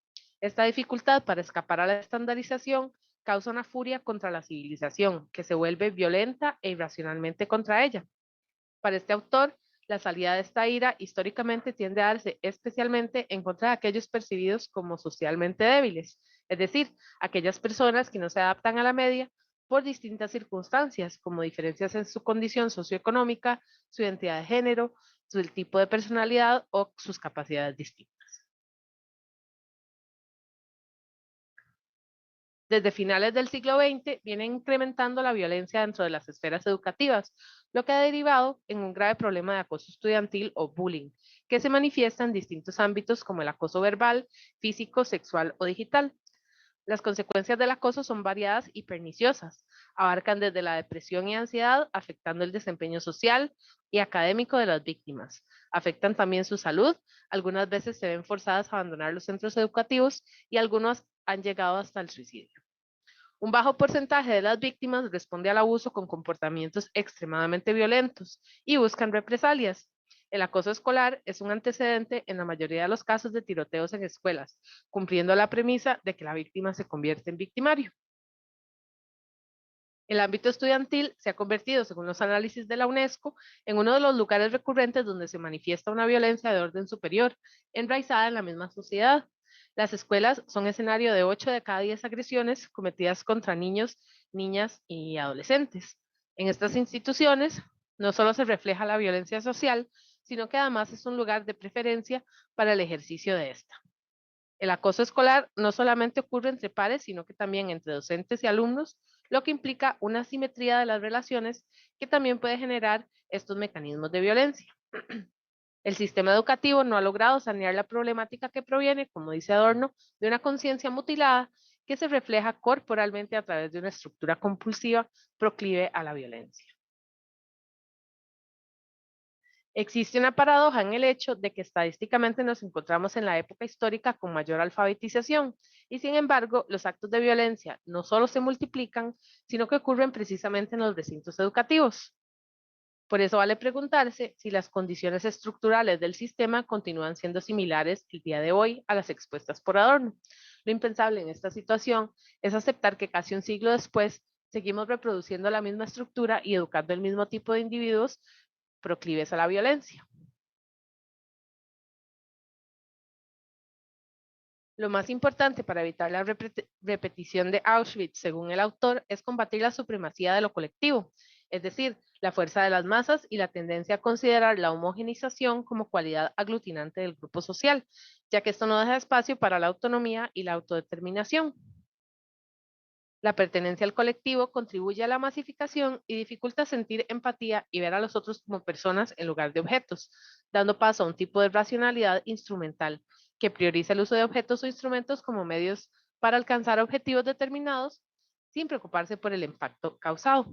S6: Esta dificultad para escapar a la estandarización causa una furia contra la civilización, que se vuelve violenta e irracionalmente contra ella. Para este autor, la salida de esta ira históricamente tiende a darse especialmente en contra de aquellos percibidos como socialmente débiles, es decir, aquellas personas que no se adaptan a la media por distintas circunstancias, como diferencias en su condición socioeconómica, su identidad de género, su tipo de personalidad o sus capacidades distintas. Desde finales del siglo XX viene incrementando la violencia dentro de las esferas educativas, lo que ha derivado en un grave problema de acoso estudiantil o bullying, que se manifiesta en distintos ámbitos como el acoso verbal, físico, sexual o digital. Las consecuencias del acoso son variadas y perniciosas. Abarcan desde la depresión y ansiedad, afectando el desempeño social y académico de las víctimas. Afectan también su salud. Algunas veces se ven forzadas a abandonar los centros educativos y algunos han llegado hasta el suicidio. Un bajo porcentaje de las víctimas responde al abuso con comportamientos extremadamente violentos y buscan represalias. El acoso escolar es un antecedente en la mayoría de los casos de tiroteos en escuelas, cumpliendo la premisa de que la víctima se convierte en victimario. El ámbito estudiantil se ha convertido, según los análisis de la UNESCO, en uno de los lugares recurrentes donde se manifiesta una violencia de orden superior, enraizada en la misma sociedad. Las escuelas son escenario de 8 de cada 10 agresiones cometidas contra niños, niñas y adolescentes. En estas instituciones no solo se refleja la violencia social, sino que además es un lugar de preferencia para el ejercicio de esta. El acoso escolar no solamente ocurre entre pares, sino que también entre docentes y alumnos, lo que implica una asimetría de las relaciones que también puede generar estos mecanismos de violencia. El sistema educativo no ha logrado sanear la problemática que proviene, como dice Adorno, de una conciencia mutilada que se refleja corporalmente a través de una estructura compulsiva proclive a la violencia. Existe una paradoja en el hecho de que estadísticamente nos encontramos en la época histórica con mayor alfabetización y sin embargo los actos de violencia no solo se multiplican, sino que ocurren precisamente en los recintos educativos. Por eso vale preguntarse si las condiciones estructurales del sistema continúan siendo similares el día de hoy a las expuestas por Adorno. Lo impensable en esta situación es aceptar que casi un siglo después seguimos reproduciendo la misma estructura y educando el mismo tipo de individuos proclives a la violencia. Lo más importante para evitar la repetición de Auschwitz, según el autor, es combatir la supremacía de lo colectivo, es decir, la fuerza de las masas y la tendencia a considerar la homogeneización como cualidad aglutinante del grupo social, ya que esto no deja espacio para la autonomía y la autodeterminación. La pertenencia al colectivo contribuye a la masificación y dificulta sentir empatía y ver a los otros como personas en lugar de objetos, dando paso a un tipo de racionalidad instrumental que prioriza el uso de objetos o instrumentos como medios para alcanzar objetivos determinados sin preocuparse por el impacto causado.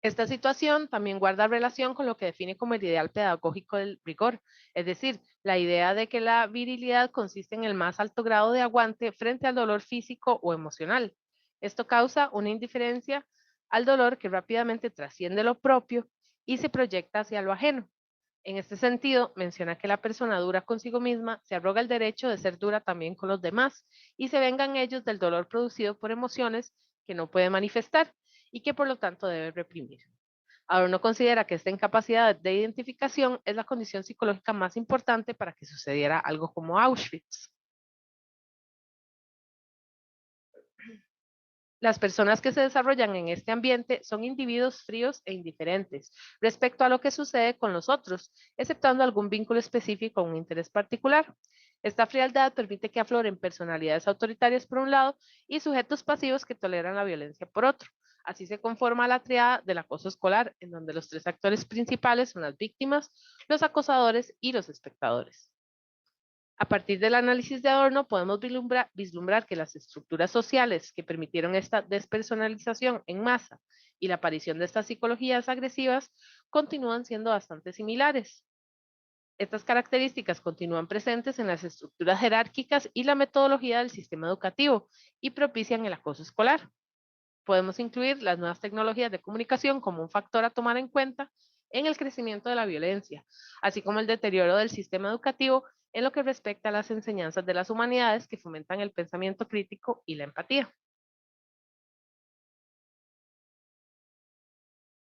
S6: Esta situación también guarda relación con lo que define como el ideal pedagógico del rigor, es decir, la idea de que la virilidad consiste en el más alto grado de aguante frente al dolor físico o emocional. Esto causa una indiferencia al dolor que rápidamente trasciende lo propio y se proyecta hacia lo ajeno. En este sentido, menciona que la persona dura consigo misma se arroga el derecho de ser dura también con los demás y se vengan ellos del dolor producido por emociones que no puede manifestar y que por lo tanto debe reprimir. Adorno considera que esta incapacidad de identificación es la condición psicológica más importante para que sucediera algo como Auschwitz. Las personas que se desarrollan en este ambiente son individuos fríos e indiferentes respecto a lo que sucede con los otros, exceptuando algún vínculo específico o un interés particular. Esta frialdad permite que afloren personalidades autoritarias por un lado y sujetos pasivos que toleran la violencia por otro. Así se conforma la triada del acoso escolar, en donde los tres actores principales son las víctimas, los acosadores y los espectadores. A partir del análisis de Adorno podemos vislumbrar que las estructuras sociales que permitieron esta despersonalización en masa y la aparición de estas psicologías agresivas continúan siendo bastante similares. Estas características continúan presentes en las estructuras jerárquicas y la metodología del sistema educativo y propician el acoso escolar. Podemos incluir las nuevas tecnologías de comunicación como un factor a tomar en cuenta en el crecimiento de la violencia, así como el deterioro del sistema educativo en lo que respecta a las enseñanzas de las humanidades que fomentan el pensamiento crítico y la empatía.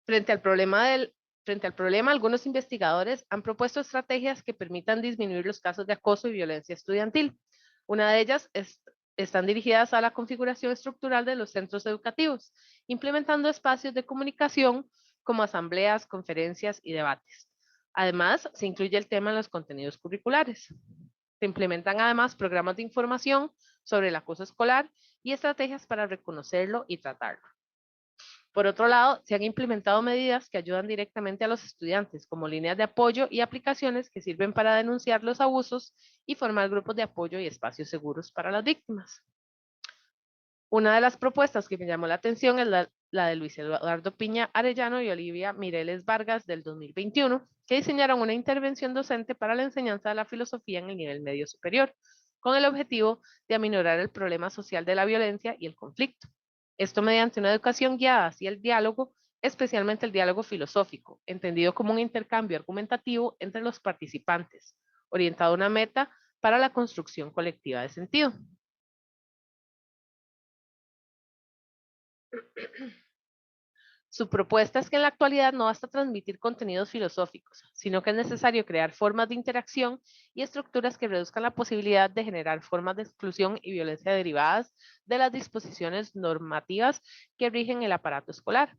S6: Frente al problema, algunos investigadores han propuesto estrategias que permitan disminuir los casos de acoso y violencia estudiantil. Una de ellas están dirigidas a la configuración estructural de los centros educativos, implementando espacios de comunicación como asambleas, conferencias y debates. Además, se incluye el tema en los contenidos curriculares. Se implementan además programas de información sobre el acoso escolar y estrategias para reconocerlo y tratarlo. Por otro lado, se han implementado medidas que ayudan directamente a los estudiantes, como líneas de apoyo y aplicaciones que sirven para denunciar los abusos y formar grupos de apoyo y espacios seguros para las víctimas. Una de las propuestas que me llamó la atención es la de Luis Eduardo Piña Arellano y Olivia Mireles Vargas del 2021, que diseñaron una intervención docente para la enseñanza de la filosofía en el nivel medio superior, con el objetivo de aminorar el problema social de la violencia y el conflicto. Esto mediante una educación guiada hacia el diálogo, especialmente el diálogo filosófico, entendido como un intercambio argumentativo entre los participantes, orientado a una meta para la construcción colectiva de sentido. Su propuesta es que en la actualidad no basta transmitir contenidos filosóficos, sino que es necesario crear formas de interacción y estructuras que reduzcan la posibilidad de generar formas de exclusión y violencia derivadas de las disposiciones normativas que rigen el aparato escolar.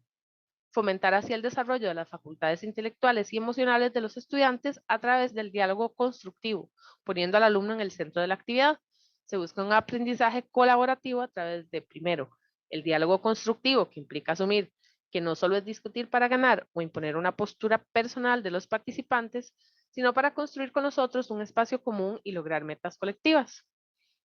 S6: Fomentar así el desarrollo de las facultades intelectuales y emocionales de los estudiantes a través del diálogo constructivo, poniendo al alumno en el centro de la actividad. Se busca un aprendizaje colaborativo a través de, primero, el diálogo constructivo, que implica asumir que no solo es discutir para ganar o imponer una postura personal de los participantes, sino para construir con nosotros un espacio común y lograr metas colectivas.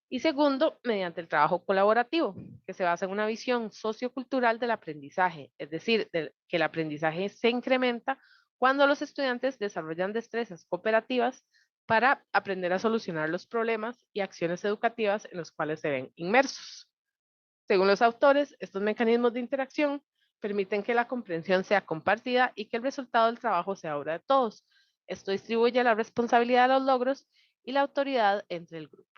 S6: Y segundo, mediante el trabajo colaborativo, que se basa en una visión sociocultural del aprendizaje, es decir, que el aprendizaje se incrementa cuando los estudiantes desarrollan destrezas cooperativas para aprender a solucionar los problemas y acciones educativas en los cuales se ven inmersos. Según los autores, estos mecanismos de interacción permiten que la comprensión sea compartida y que el resultado del trabajo sea obra de todos. Esto distribuye la responsabilidad de los logros y la autoridad entre el grupo.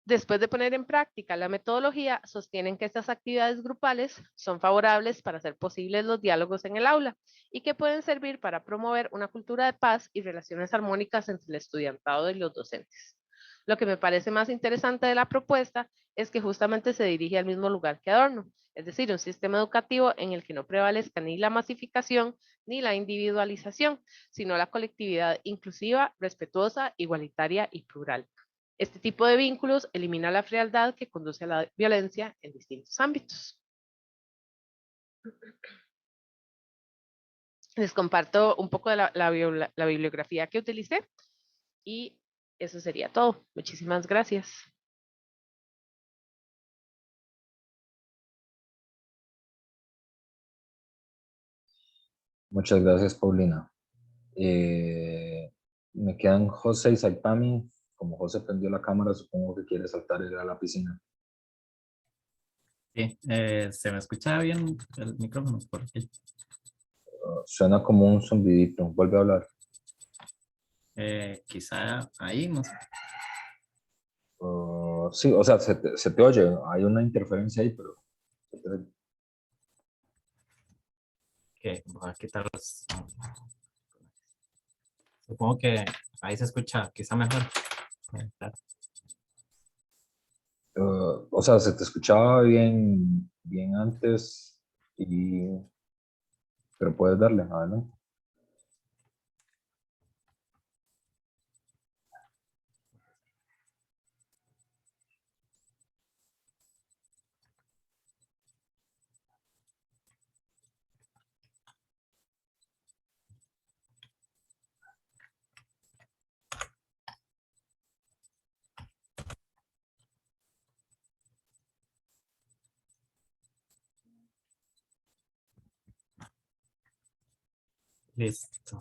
S6: Después de poner en práctica la metodología, sostienen que estas actividades grupales son favorables para hacer posibles los diálogos en el aula y que pueden servir para promover una cultura de paz y relaciones armónicas entre el estudiantado y los docentes. Lo que me parece más interesante de la propuesta es que justamente se dirige al mismo lugar que Adorno, es decir, un sistema educativo en el que no prevalezca ni la masificación ni la individualización, sino la colectividad inclusiva, respetuosa, igualitaria y plural. Este tipo de vínculos elimina la frialdad que conduce a la violencia en distintos ámbitos. Les comparto un poco de la bibliografía que utilicé y eso sería todo. Muchísimas gracias.
S1: Muchas gracias, Paulina. Me quedan José y Saipami. Como José prendió la cámara, supongo que quiere saltar a la piscina.
S7: Sí, ¿se me escucha bien el micrófono? Porque
S1: Suena como un zumbidito. Vuelve a hablar.
S7: quizá ahí, no sé.
S1: Sí, o sea, se te oye. Hay una interferencia ahí, pero se te oye.
S7: Que voy a quitar los... Supongo que ahí se escucha quizá mejor. Claro.
S1: O sea, se te escuchaba bien, bien antes, pero puedes darle, adelante.
S7: Listo.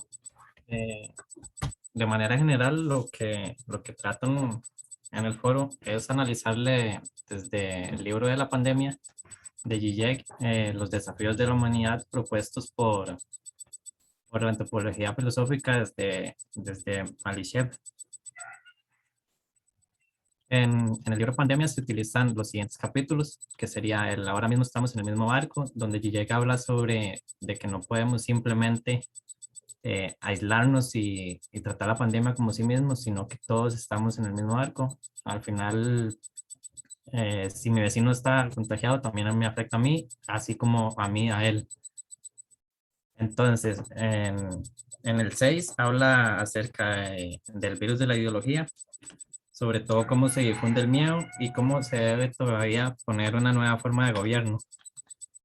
S7: De manera general, lo que tratan en el foro es analizarle desde el libro de la pandemia de Zizek, los desafíos de la humanidad propuestos por la antropología filosófica desde Malichev. En el libro Pandemia se utilizan los siguientes capítulos, que sería el ahora mismo estamos en el mismo barco, donde Zizek habla sobre de que no podemos simplemente aislarnos y tratar la pandemia como sí mismos, sino que todos estamos en el mismo barco. Al final, si mi vecino está contagiado, también me afecta a mí, así como a mí, a él. Entonces, en el 6 habla acerca del virus de la ideología, sobre todo cómo se difunde el miedo y cómo se debe todavía poner una nueva forma de gobierno.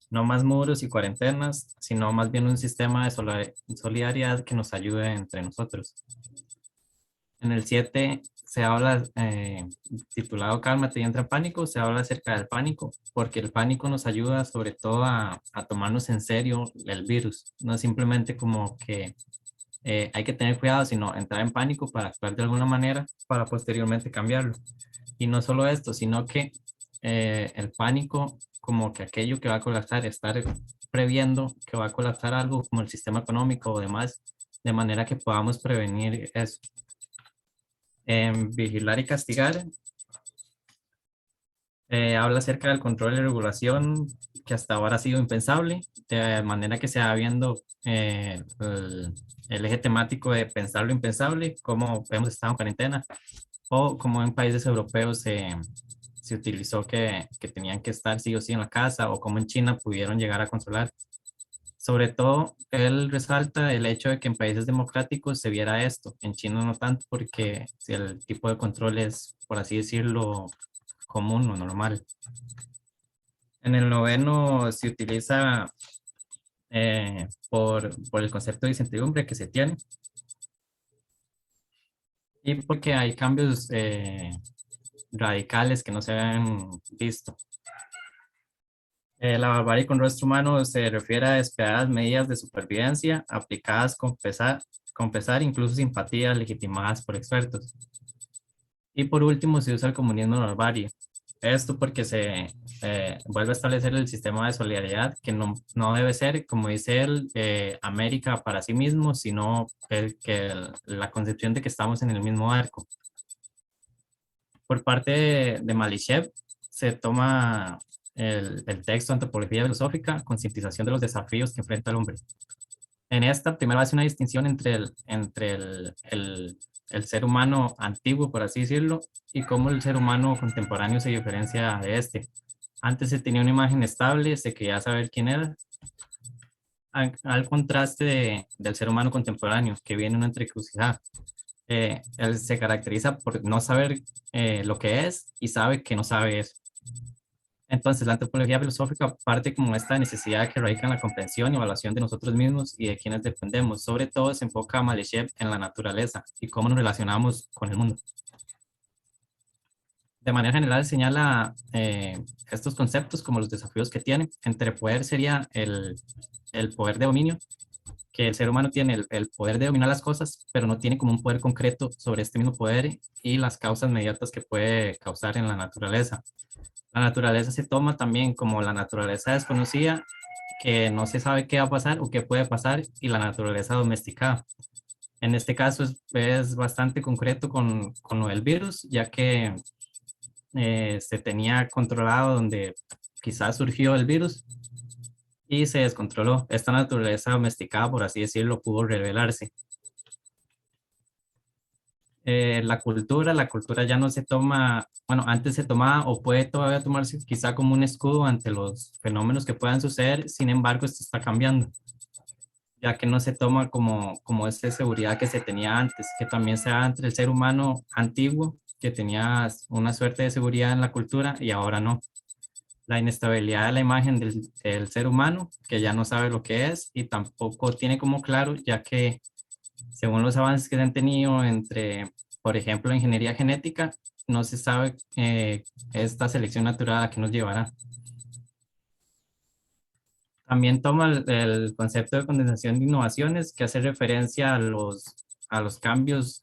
S7: No más muros y cuarentenas, sino más bien un sistema de solidaridad que nos ayude entre nosotros. En el 7 se habla, titulado Cálmate y entra en pánico, se habla acerca del pánico, porque el pánico nos ayuda sobre todo a tomarnos en serio el virus, no es simplemente como que hay que tener cuidado, sino entrar en pánico para actuar de alguna manera para posteriormente cambiarlo. Y no solo esto, sino que el pánico como que aquello que va a colapsar, estar previendo que va a colapsar algo como el sistema económico o demás, de manera que podamos prevenir eso. Vigilar y castigar habla acerca del control y regulación que hasta ahora ha sido impensable, de manera que se va viendo el eje temático de pensar lo impensable, como hemos estado en cuarentena, o como en países europeos se utilizó que tenían que estar sí o sí en la casa, o como en China pudieron llegar a controlar. Sobre todo, él resalta el hecho de que en países democráticos se viera esto, en China no tanto, porque el tipo de control es, por así decirlo, común o normal. En el 9 se utiliza por el concepto de incertidumbre que se tiene y porque hay cambios radicales que no se habían visto. La barbarie con rostro humano se refiere a despiadadas medidas de supervivencia aplicadas con pesar, incluso simpatías legitimadas por expertos. Y por último se usa el comunismo barbarie. Esto porque se vuelve a establecer el sistema de solidaridad que no debe ser, como dice él, América para sí mismo, sino la concepción de que estamos en el mismo barco. Por parte de Malichev se toma el texto Antropología Filosófica, concientización de los desafíos que enfrenta el hombre. En esta primero hace una distinción entre el ser humano antiguo, por así decirlo, y cómo el ser humano contemporáneo se diferencia de este. Antes se tenía una imagen estable, se quería saber quién era, al contraste del ser humano contemporáneo, que viene una entrecruzada. Él se caracteriza por no saber lo que es y sabe que no sabe eso. Entonces, la antropología filosófica parte como esta necesidad que radica en la comprensión y evaluación de nosotros mismos y de quienes dependemos. Sobre todo se enfoca a Malechev en la naturaleza y cómo nos relacionamos con el mundo. De manera general señala estos conceptos como los desafíos que tiene. Entre poder sería el poder de dominio, que el ser humano tiene el poder de dominar las cosas, pero no tiene como un poder concreto sobre este mismo poder y las causas inmediatas que puede causar en la naturaleza. La naturaleza se toma también como la naturaleza desconocida, que no se sabe qué va a pasar o qué puede pasar, y la naturaleza domesticada. En este caso es bastante concreto con lo del virus, ya que se tenía controlado donde quizás surgió el virus y se descontroló. Esta naturaleza domesticada, por así decirlo, pudo revelarse. La cultura ya no se toma, bueno, antes se tomaba o puede todavía tomarse quizá como un escudo ante los fenómenos que puedan suceder. Sin embargo, esto está cambiando, ya que no se toma como esa seguridad que se tenía antes, que también se da entre el ser humano antiguo, que tenía una suerte de seguridad en la cultura y ahora no. La inestabilidad de la imagen del ser humano, que ya no sabe lo que es y tampoco tiene como claro, ya que según los avances que se han tenido entre, por ejemplo, ingeniería genética, no se sabe esta selección natural a qué nos llevará. También toma el concepto de condensación de innovaciones, que hace referencia a los cambios,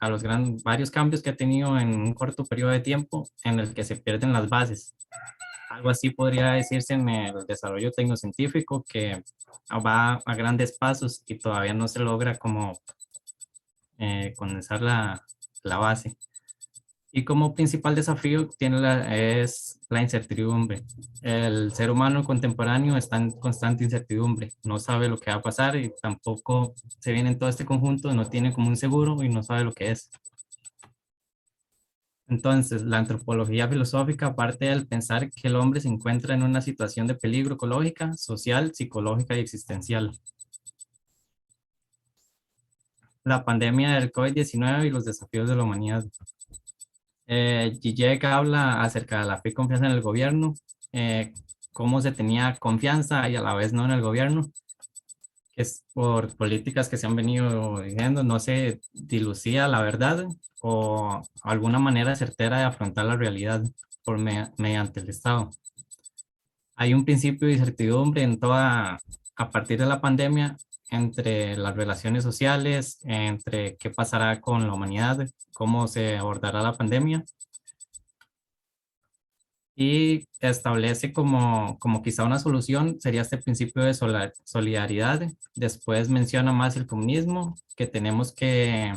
S7: varios cambios que ha tenido en un corto periodo de tiempo en el que se pierden las bases. Algo así podría decirse en el desarrollo tecnocientífico, que va a grandes pasos y todavía no se logra como condensar la base. Y como principal desafío es la incertidumbre. El ser humano contemporáneo está en constante incertidumbre, no sabe lo que va a pasar y tampoco se viene en todo este conjunto, no tiene como un seguro y no sabe lo que es. Entonces, la antropología filosófica parte del pensar que el hombre se encuentra en una situación de peligro ecológica, social, psicológica y existencial. La pandemia del COVID-19 y los desafíos de la humanidad. Zizek habla acerca de la fe y confianza en el gobierno, cómo se tenía confianza y a la vez no en el gobierno, que es por políticas que se han venido diciendo, no se dilucía la verdad o alguna manera certera de afrontar la realidad mediante el Estado. Hay un principio de incertidumbre a partir de la pandemia, entre las relaciones sociales, entre qué pasará con la humanidad, cómo se abordará la pandemia. Y establece como quizá una solución, sería este principio de solidaridad. Después menciona más el comunismo, que tenemos que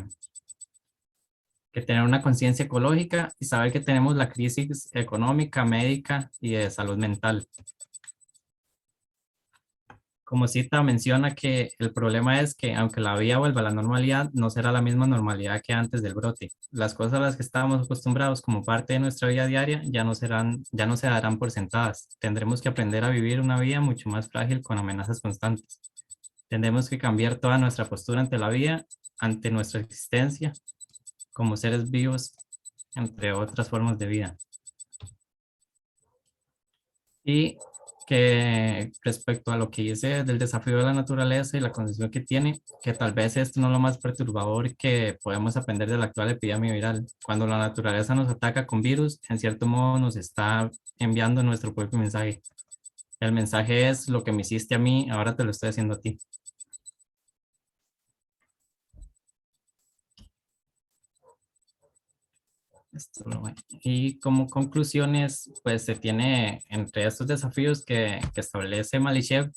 S7: tener una conciencia ecológica y saber que tenemos la crisis económica, médica y de salud mental. Como cita, menciona que el problema es que aunque la vida vuelva a la normalidad, no será la misma normalidad que antes del brote. Las cosas a las que estábamos acostumbrados como parte de nuestra vida diaria ya no se darán por sentadas. Tendremos que aprender a vivir una vida mucho más frágil con amenazas constantes. Tendremos que cambiar toda nuestra postura ante la vida, ante nuestra existencia como seres vivos, entre otras formas de vida. Y que respecto a lo que dice del desafío de la naturaleza y la condición que tiene, que tal vez esto no es lo más perturbador que podemos aprender de la actual epidemia viral. Cuando la naturaleza nos ataca con virus, en cierto modo nos está enviando nuestro propio mensaje. El mensaje es: lo que me hiciste a mí, ahora te lo estoy haciendo a ti. Y como conclusiones, pues se tiene entre estos desafíos que establece Malechev,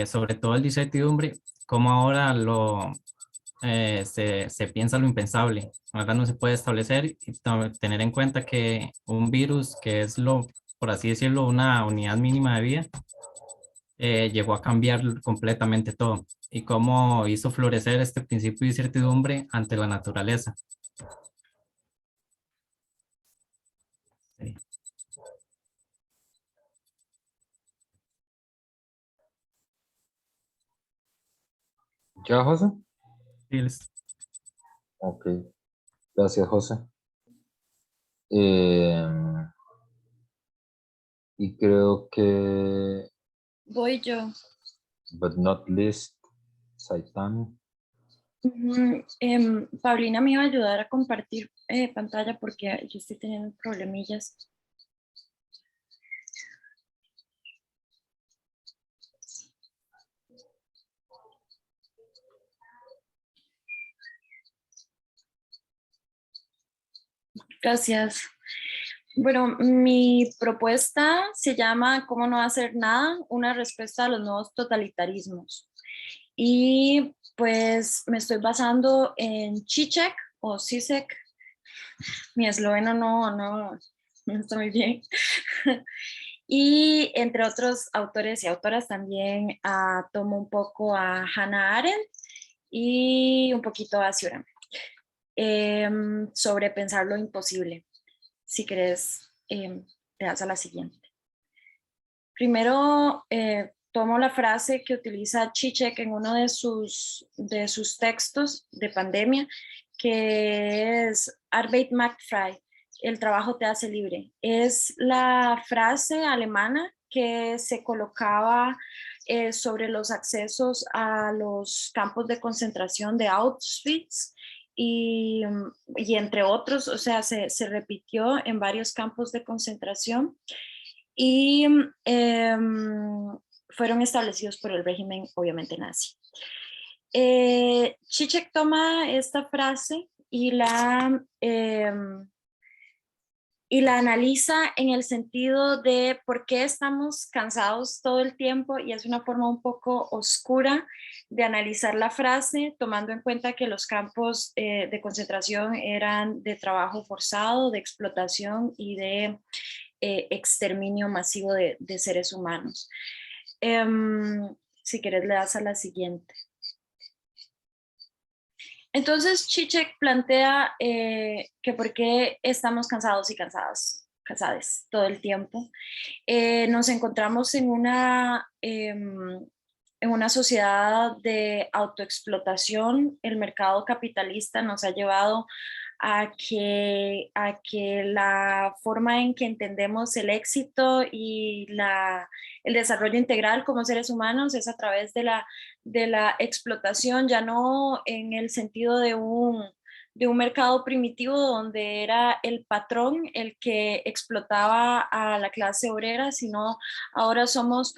S7: sobre todo el de incertidumbre, como ahora se piensa lo impensable. Ahora no se puede establecer y tener en cuenta que un virus, que es por así decirlo, una unidad mínima de vida, llegó a cambiar completamente todo. y cómo hizo florecer este principio de incertidumbre ante la naturaleza. Sí.
S1: ¿Ya, José?
S7: Sí,
S1: Ok, gracias, José. Y creo que,
S8: Voy yo.
S1: but not least, Saitán.
S8: Paulina me iba a ayudar a compartir pantalla porque yo estoy teniendo problemillas. Gracias. Bueno, mi propuesta se llama ¿Cómo no hacer nada? Una respuesta a los nuevos totalitarismos. Y pues me estoy basando en Žižek o Žižek. Mi esloveno no está muy bien. Y entre otros autores y autoras también tomo un poco a Hannah Arendt y un poquito a Cioran, sobre pensar lo imposible. Si querés, te das a la siguiente. Primero, tomo la frase que utiliza Žižek en uno de sus textos de pandemia, que es Arbeit macht frei, el trabajo te hace libre. Es la frase alemana que se colocaba sobre los accesos a los campos de concentración de Auschwitz y entre otros, o sea, se repitió en varios campos de concentración y fueron establecidos por el régimen, obviamente, nazi. Žižek toma esta frase y la analiza en el sentido de por qué estamos cansados todo el tiempo, y es una forma un poco oscura de analizar la frase, tomando en cuenta que los campos de concentración eran de trabajo forzado, de explotación y de exterminio masivo de seres humanos. Si quieres, le das a la siguiente. Entonces, Žižek plantea que por qué estamos cansados y cansadas todo el tiempo. Nos encontramos en una sociedad de autoexplotación. El mercado capitalista nos ha llevado a que la forma en que entendemos el éxito y el desarrollo integral como seres humanos es a través de la explotación, ya no en el sentido de un mercado primitivo donde era el patrón el que explotaba a la clase obrera, sino ahora somos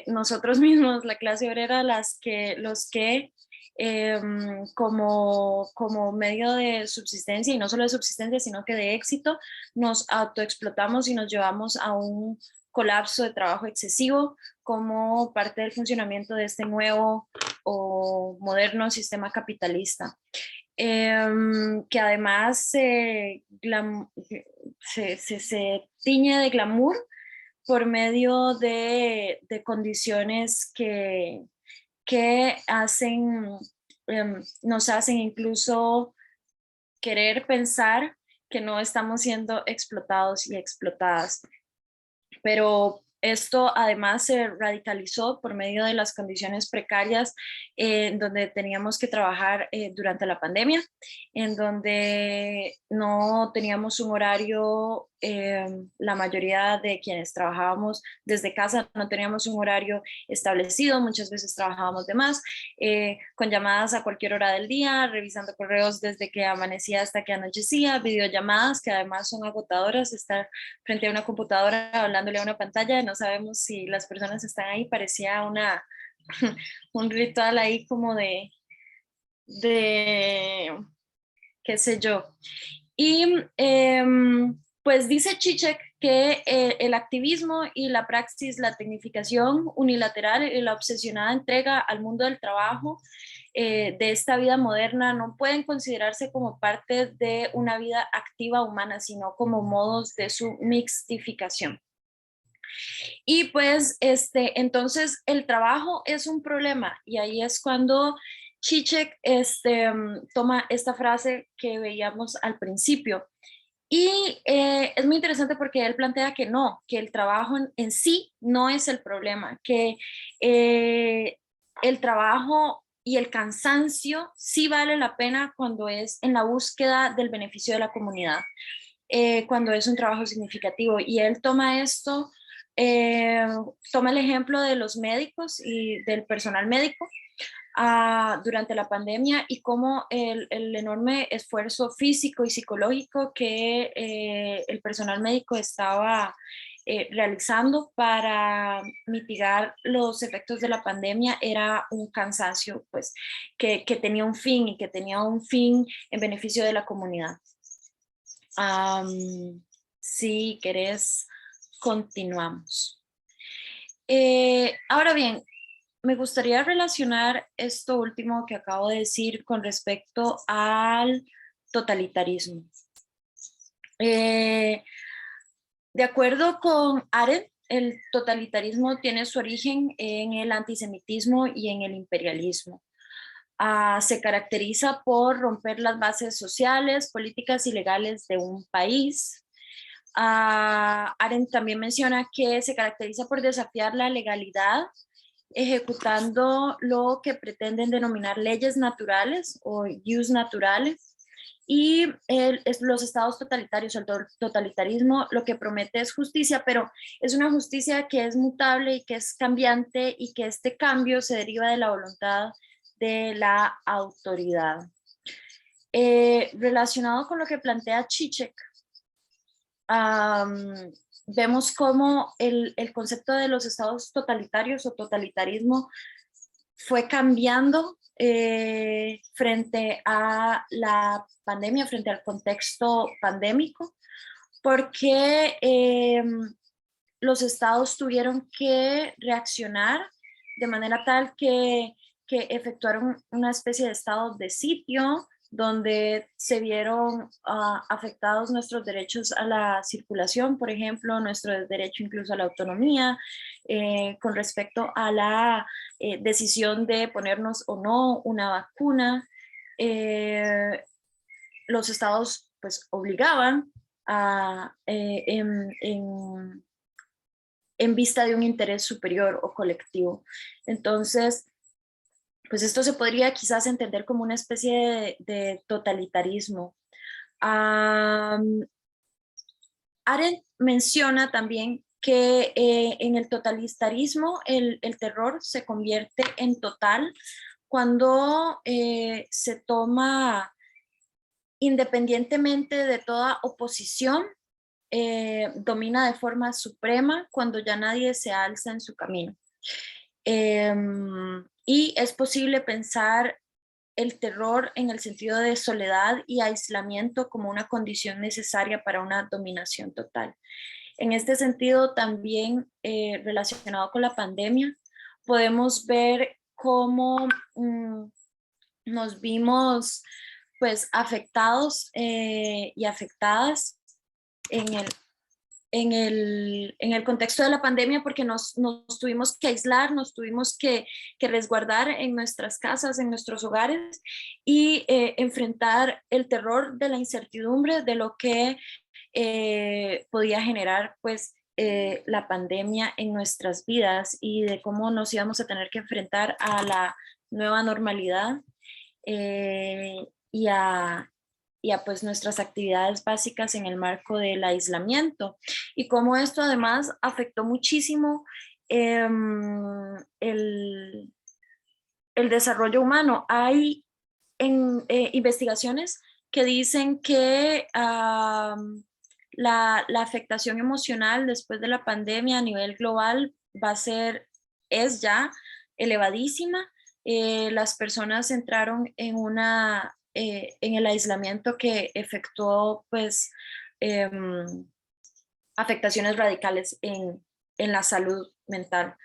S8: nosotros mismos, la clase obrera, los que como medio de subsistencia, y no solo de subsistencia, sino que de éxito, nos autoexplotamos y nos llevamos a un colapso de trabajo excesivo como parte del funcionamiento de este nuevo o moderno sistema capitalista. Que además se tiñe de glamour por medio de condiciones que nos hacen incluso querer pensar que no estamos siendo explotados y explotadas. Pero esto además se radicalizó por medio de las condiciones precarias en donde teníamos que trabajar durante la pandemia, en donde no teníamos un horario, la mayoría de quienes trabajábamos desde casa no teníamos un horario establecido, muchas veces trabajábamos de más, con llamadas a cualquier hora del día, revisando correos desde que amanecía hasta que anochecía, videollamadas que además son agotadoras, estar frente a una computadora hablándole a una pantalla, no sabemos si las personas están ahí, parecía un ritual ahí como de qué sé yo. Y pues dice Žižek que el activismo y la praxis, la tecnificación unilateral y la obsesionada entrega al mundo del trabajo de esta vida moderna no pueden considerarse como parte de una vida activa humana, sino como modos de su mixtificación. Y pues entonces el trabajo es un problema, y ahí es cuando Žižek toma esta frase que veíamos al principio. Y es muy interesante porque él plantea que no, que el trabajo en sí no es el problema, que el trabajo y el cansancio sí vale la pena cuando es en la búsqueda del beneficio de la comunidad, cuando es un trabajo significativo. Y él toma esto, toma el ejemplo de los médicos y del personal médico durante la pandemia, y cómo el enorme esfuerzo físico y psicológico que el personal médico estaba realizando para mitigar los efectos de la pandemia era un cansancio pues, que tenía un fin, y que tenía un fin en beneficio de la comunidad. Si querés, continuamos. Ahora bien, me gustaría relacionar esto último que acabo de decir con respecto al totalitarismo. De acuerdo con Arendt, el totalitarismo tiene su origen en el antisemitismo y en el imperialismo. Se caracteriza por romper las bases sociales, políticas y legales de un país. Arendt también menciona que se caracteriza por desafiar la legalidad, ejecutando lo que pretenden denominar leyes naturales o jus naturales. Y los estados totalitarios, el totalitarismo, lo que promete es justicia, pero es una justicia que es mutable y que es cambiante, y que este cambio se deriva de la voluntad de la autoridad. Relacionado con lo que plantea Žižek, vemos cómo el concepto de los estados totalitarios o totalitarismo fue cambiando frente a la pandemia, frente al contexto pandémico, porque los estados tuvieron que reaccionar de manera tal que efectuaron una especie de estado de sitio, donde se vieron afectados nuestros derechos a la circulación, por ejemplo, nuestro derecho incluso a la autonomía, con respecto a la decisión de ponernos o no una vacuna. Los estados pues obligaban en vista de un interés superior o colectivo. Entonces, pues esto se podría quizás entender como una especie de totalitarismo. Arendt menciona también que en el totalitarismo el terror se convierte en total cuando se toma, independientemente de toda oposición, domina de forma suprema cuando ya nadie se alza en su camino. Y es posible pensar el terror en el sentido de soledad y aislamiento como una condición necesaria para una dominación total. En este sentido, también relacionado con la pandemia, podemos ver cómo nos vimos pues afectados y afectadas en el contexto de la pandemia, porque nos tuvimos que aislar, nos tuvimos que resguardar en nuestras casas, en nuestros hogares, y enfrentar el terror de la incertidumbre de lo que podía generar pues la pandemia en nuestras vidas, y de cómo nos íbamos a tener que enfrentar a la nueva normalidad y a pues nuestras actividades básicas en el marco del aislamiento, y cómo esto además afectó muchísimo el desarrollo humano. Hay investigaciones que dicen que la afectación emocional después de la pandemia a nivel global es ya elevadísima. Las personas entraron en el aislamiento que efectuó pues afectaciones radicales en la salud mental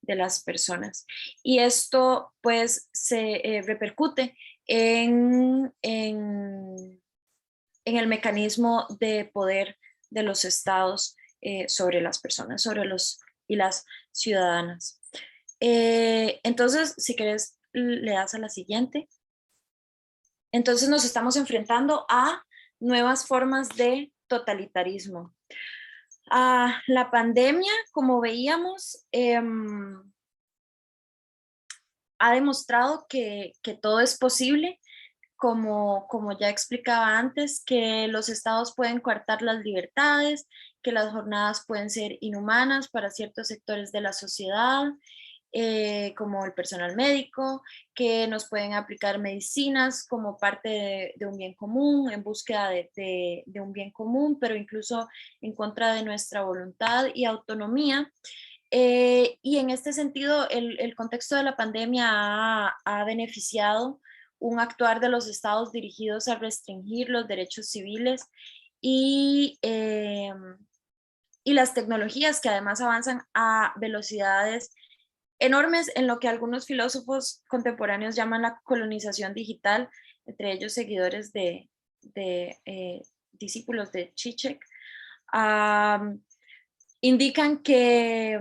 S8: de las personas, y esto pues se repercute en el mecanismo de poder de los estados sobre las personas, sobre los y las ciudadanas. Entonces, si querés, le das a la siguiente. Entonces nos estamos enfrentando a nuevas formas de totalitarismo. La pandemia, como veíamos, ha demostrado que todo es posible, como ya explicaba antes, que los estados pueden coartar las libertades, que las jornadas pueden ser inhumanas para ciertos sectores de la sociedad, como el personal médico, que nos pueden aplicar medicinas como parte de un bien común, en búsqueda de un bien común, pero incluso en contra de nuestra voluntad y autonomía. Y en este sentido, el contexto de la pandemia ha beneficiado un actuar de los estados dirigidos a restringir los derechos civiles y las tecnologías que además avanzan a velocidades enormes en lo que algunos filósofos contemporáneos llaman la colonización digital, entre ellos seguidores de discípulos de Zizek, indican que,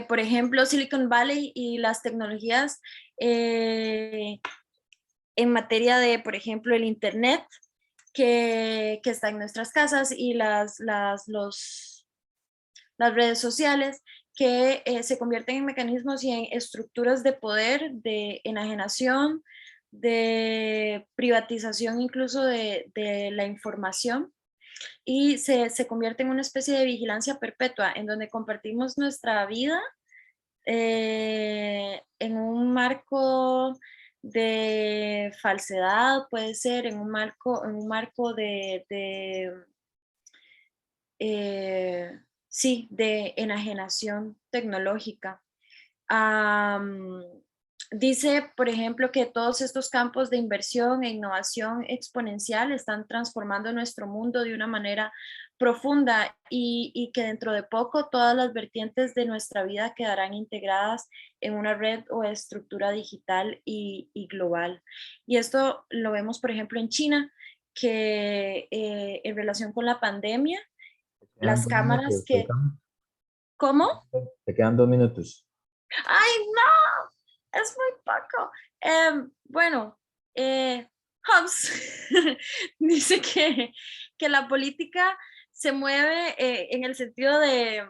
S8: por ejemplo, Silicon Valley y las tecnologías en materia de, por ejemplo, el Internet, que está en nuestras casas, y las redes sociales, que se convierten en mecanismos y en estructuras de poder, de enajenación, de privatización incluso de la información, y se convierte en una especie de vigilancia perpetua en donde compartimos nuestra vida en un marco de falsedad, puede ser en un marco sí, de enajenación tecnológica. Dice, por ejemplo, que todos estos campos de inversión e innovación exponencial están transformando nuestro mundo de una manera profunda, y que dentro de poco todas las vertientes de nuestra vida quedarán integradas en una red o estructura digital y global. Y esto lo vemos, por ejemplo, en China, que en relación con la pandemia, las cámaras que... ¿Cómo?
S1: Te quedan 2 minutos.
S8: ¡Ay, no! Es muy poco. Bueno, Hobbes dice que la política se mueve en el sentido de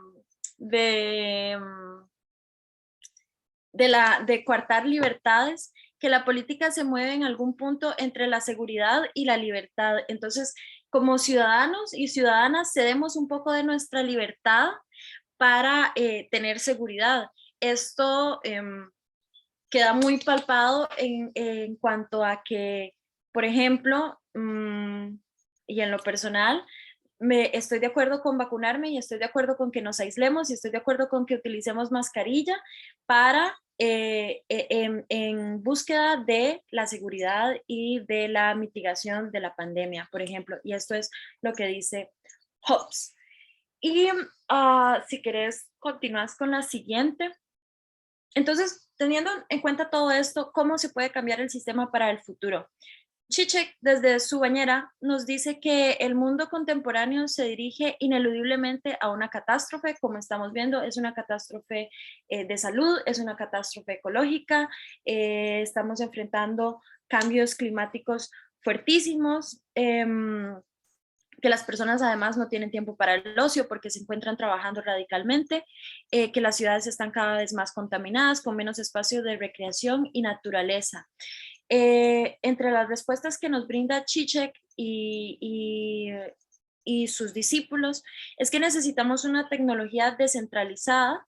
S8: coartar libertades, que la política se mueve en algún punto entre la seguridad y la libertad. Entonces, como ciudadanos y ciudadanas, cedemos un poco de nuestra libertad para tener seguridad. Esto queda muy palpado en cuanto a que, por ejemplo, y en lo personal, estoy de acuerdo con vacunarme, y estoy de acuerdo con que nos aislemos, y estoy de acuerdo con que utilicemos mascarilla para en búsqueda de la seguridad y de la mitigación de la pandemia, por ejemplo. Y esto es lo que dice Hobbes. Y si querés, continúas con la siguiente. Entonces, teniendo en cuenta todo esto, ¿cómo se puede cambiar el sistema para el futuro? Zizek, desde su bañera, nos dice que el mundo contemporáneo se dirige ineludiblemente a una catástrofe. Como estamos viendo, es una catástrofe de salud, es una catástrofe ecológica, estamos enfrentando cambios climáticos fuertísimos, que las personas además no tienen tiempo para el ocio porque se encuentran trabajando radicalmente, que las ciudades están cada vez más contaminadas, con menos espacio de recreación y naturaleza. Entre las respuestas que nos brinda Zizek y sus discípulos es que necesitamos una tecnología descentralizada,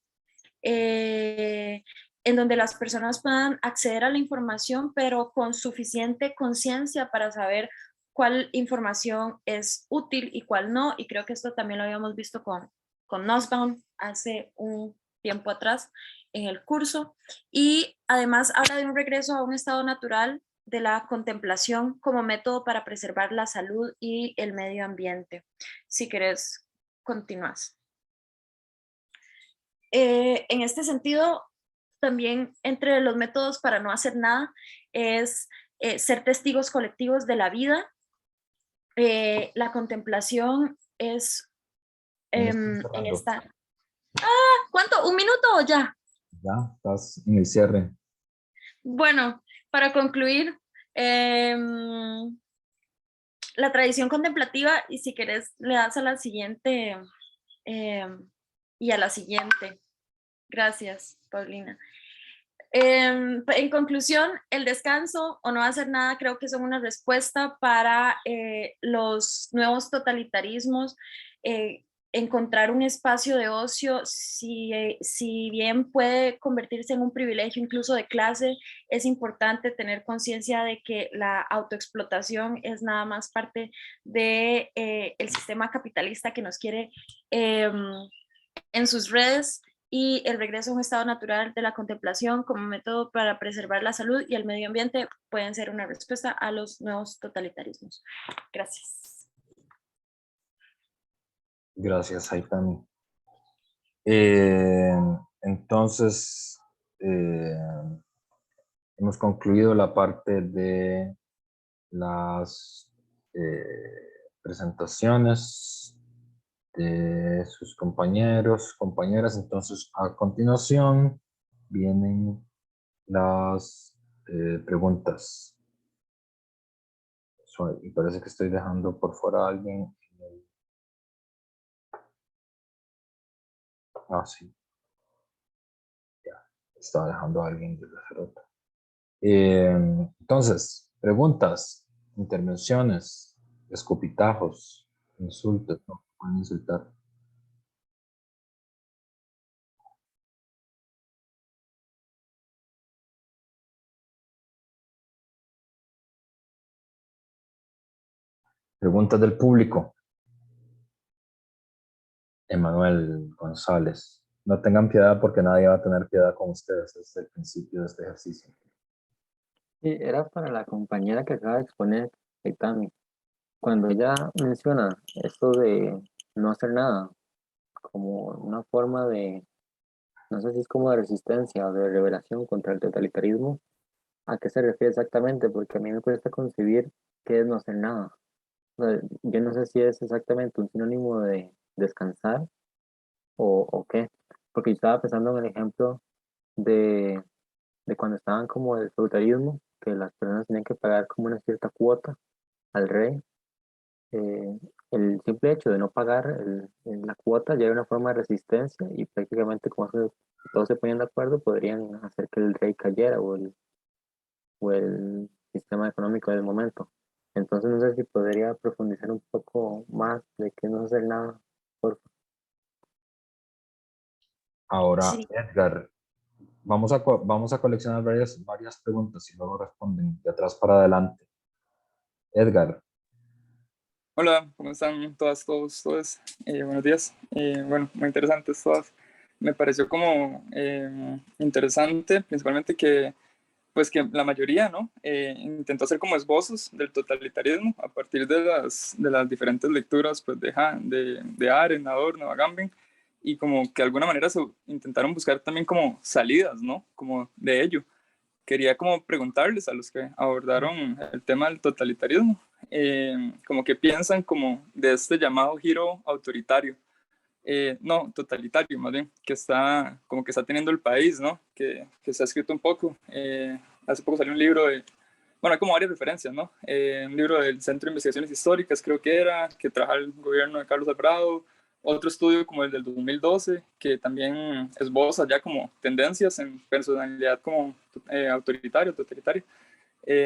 S8: en donde las personas puedan acceder a la información, pero con suficiente conciencia para saber cuál información es útil y cuál no. Y creo que esto también lo habíamos visto con Nussbaum hace un tiempo atrás en el curso. Y además habla de un regreso a un estado natural de la contemplación como método para preservar la salud y el medio ambiente. Si querés, continúas. En este sentido, también entre los métodos para no hacer nada es ser testigos colectivos de la vida. La contemplación es en
S1: cerrando.
S8: esta... ¿Cuánto? ¿Un minuto o ya?
S1: Ya, estás en el cierre.
S8: Bueno, para concluir, la tradición contemplativa, y si querés le das a la siguiente y a la siguiente. Gracias, Paulina. En conclusión, el descanso o no hacer nada creo que son una respuesta para los nuevos totalitarismos. Encontrar un espacio de ocio, si bien puede convertirse en un privilegio incluso de clase, es importante tener conciencia de que la autoexplotación es nada más parte de, el sistema capitalista que nos quiere en sus redes, y el regreso a un estado natural de la contemplación como método para preservar la salud y el medio ambiente pueden ser una respuesta a los nuevos totalitarismos. Gracias.
S1: Gracias, Aitami. Entonces, hemos concluido la parte de las presentaciones de sus compañeros, compañeras. Entonces, a continuación vienen las preguntas. Y parece que estoy dejando por fuera a alguien. Ah, sí. Ya, estaba dejando a alguien de hacer otra. Entonces, preguntas, intervenciones, escupitajos, insultos, no pueden insultar. Preguntas del público. Emanuel González. No tengan piedad porque nadie va a tener piedad con ustedes. Es el principio de este ejercicio.
S9: Sí, era para la compañera que acaba de exponer, Aitami. Cuando ella menciona esto de no hacer nada, como una forma de, no sé si es como de resistencia o de rebelión contra el totalitarismo, ¿a qué se refiere exactamente? Porque a mí me cuesta concebir qué es no hacer nada. O sea, yo no sé si es exactamente un sinónimo de descansar o qué. Porque yo estaba pensando en el ejemplo de, de cuando estaban como el feudalismo, que las personas tenían que pagar como una cierta cuota al rey. El simple hecho de no pagar la cuota ya era una forma de resistencia, y prácticamente como todos se ponían de acuerdo podrían hacer que el rey cayera o el sistema económico del momento. Entonces no sé si podría profundizar un poco más de qué no hacer nada, por favor.
S1: Ahora,
S8: Sí.
S1: Edgar, vamos a coleccionar varias preguntas y luego responden de atrás para adelante. Edgar.
S10: Hola, ¿cómo están todas, todos? Buenos días. Bueno, muy interesantes todas. Me pareció como interesante, principalmente que, pues que la mayoría, ¿no? Intentó hacer como esbozos del totalitarismo a partir de las diferentes lecturas, pues de Arendt, Adorno, Agamben, y como que de alguna manera se intentaron buscar también como salidas, ¿no? Como de ello. Quería como preguntarles a los que abordaron el tema del totalitarismo, como que piensan como de este llamado giro autoritario, no, totalitario más bien, que está como que está teniendo el país, ¿no? Que se ha escrito un poco. Hace poco salió un libro bueno, hay como varias referencias, ¿no? Un libro del Centro de Investigaciones Históricas, creo que era, que trabaja el gobierno de Carlos Alvarado. Otro estudio como el del 2012, que también esboza ya como tendencias en personalidad como autoritaria, totalitaria.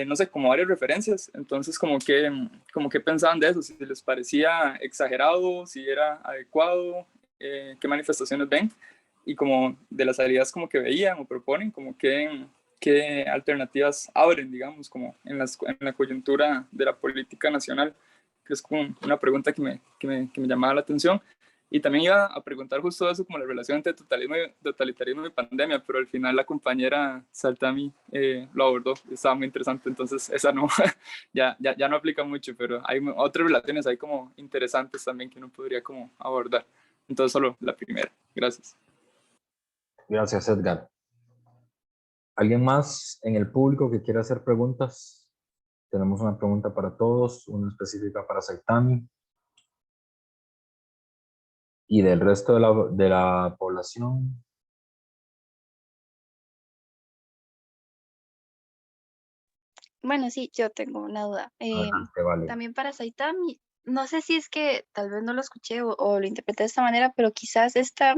S10: No sé, como varias referencias. Entonces, como que pensaban de eso, si les parecía exagerado, si era adecuado, qué manifestaciones ven, y como de las salidas como que veían o proponen, como qué alternativas abren, digamos, como en la coyuntura de la política nacional, que es como una pregunta que me llamaba la atención. Y también iba a preguntar justo eso, como la relación entre totalitarismo y pandemia, pero al final la compañera Saltami lo abordó, estaba muy interesante, entonces esa no, ya no aplica mucho, pero hay otras relaciones ahí como interesantes también que uno podría como abordar. Entonces solo la primera. Gracias.
S1: Gracias, Edgar. ¿Alguien más en el público que quiera hacer preguntas? Tenemos una pregunta para todos, una específica para Saitami. Y del resto de la población,
S11: Bueno, sí, yo tengo una duda.
S1: adelante, vale.
S11: También para Saitami, no sé si es que tal vez no lo escuché o lo interpreté de esta manera, pero quizás esta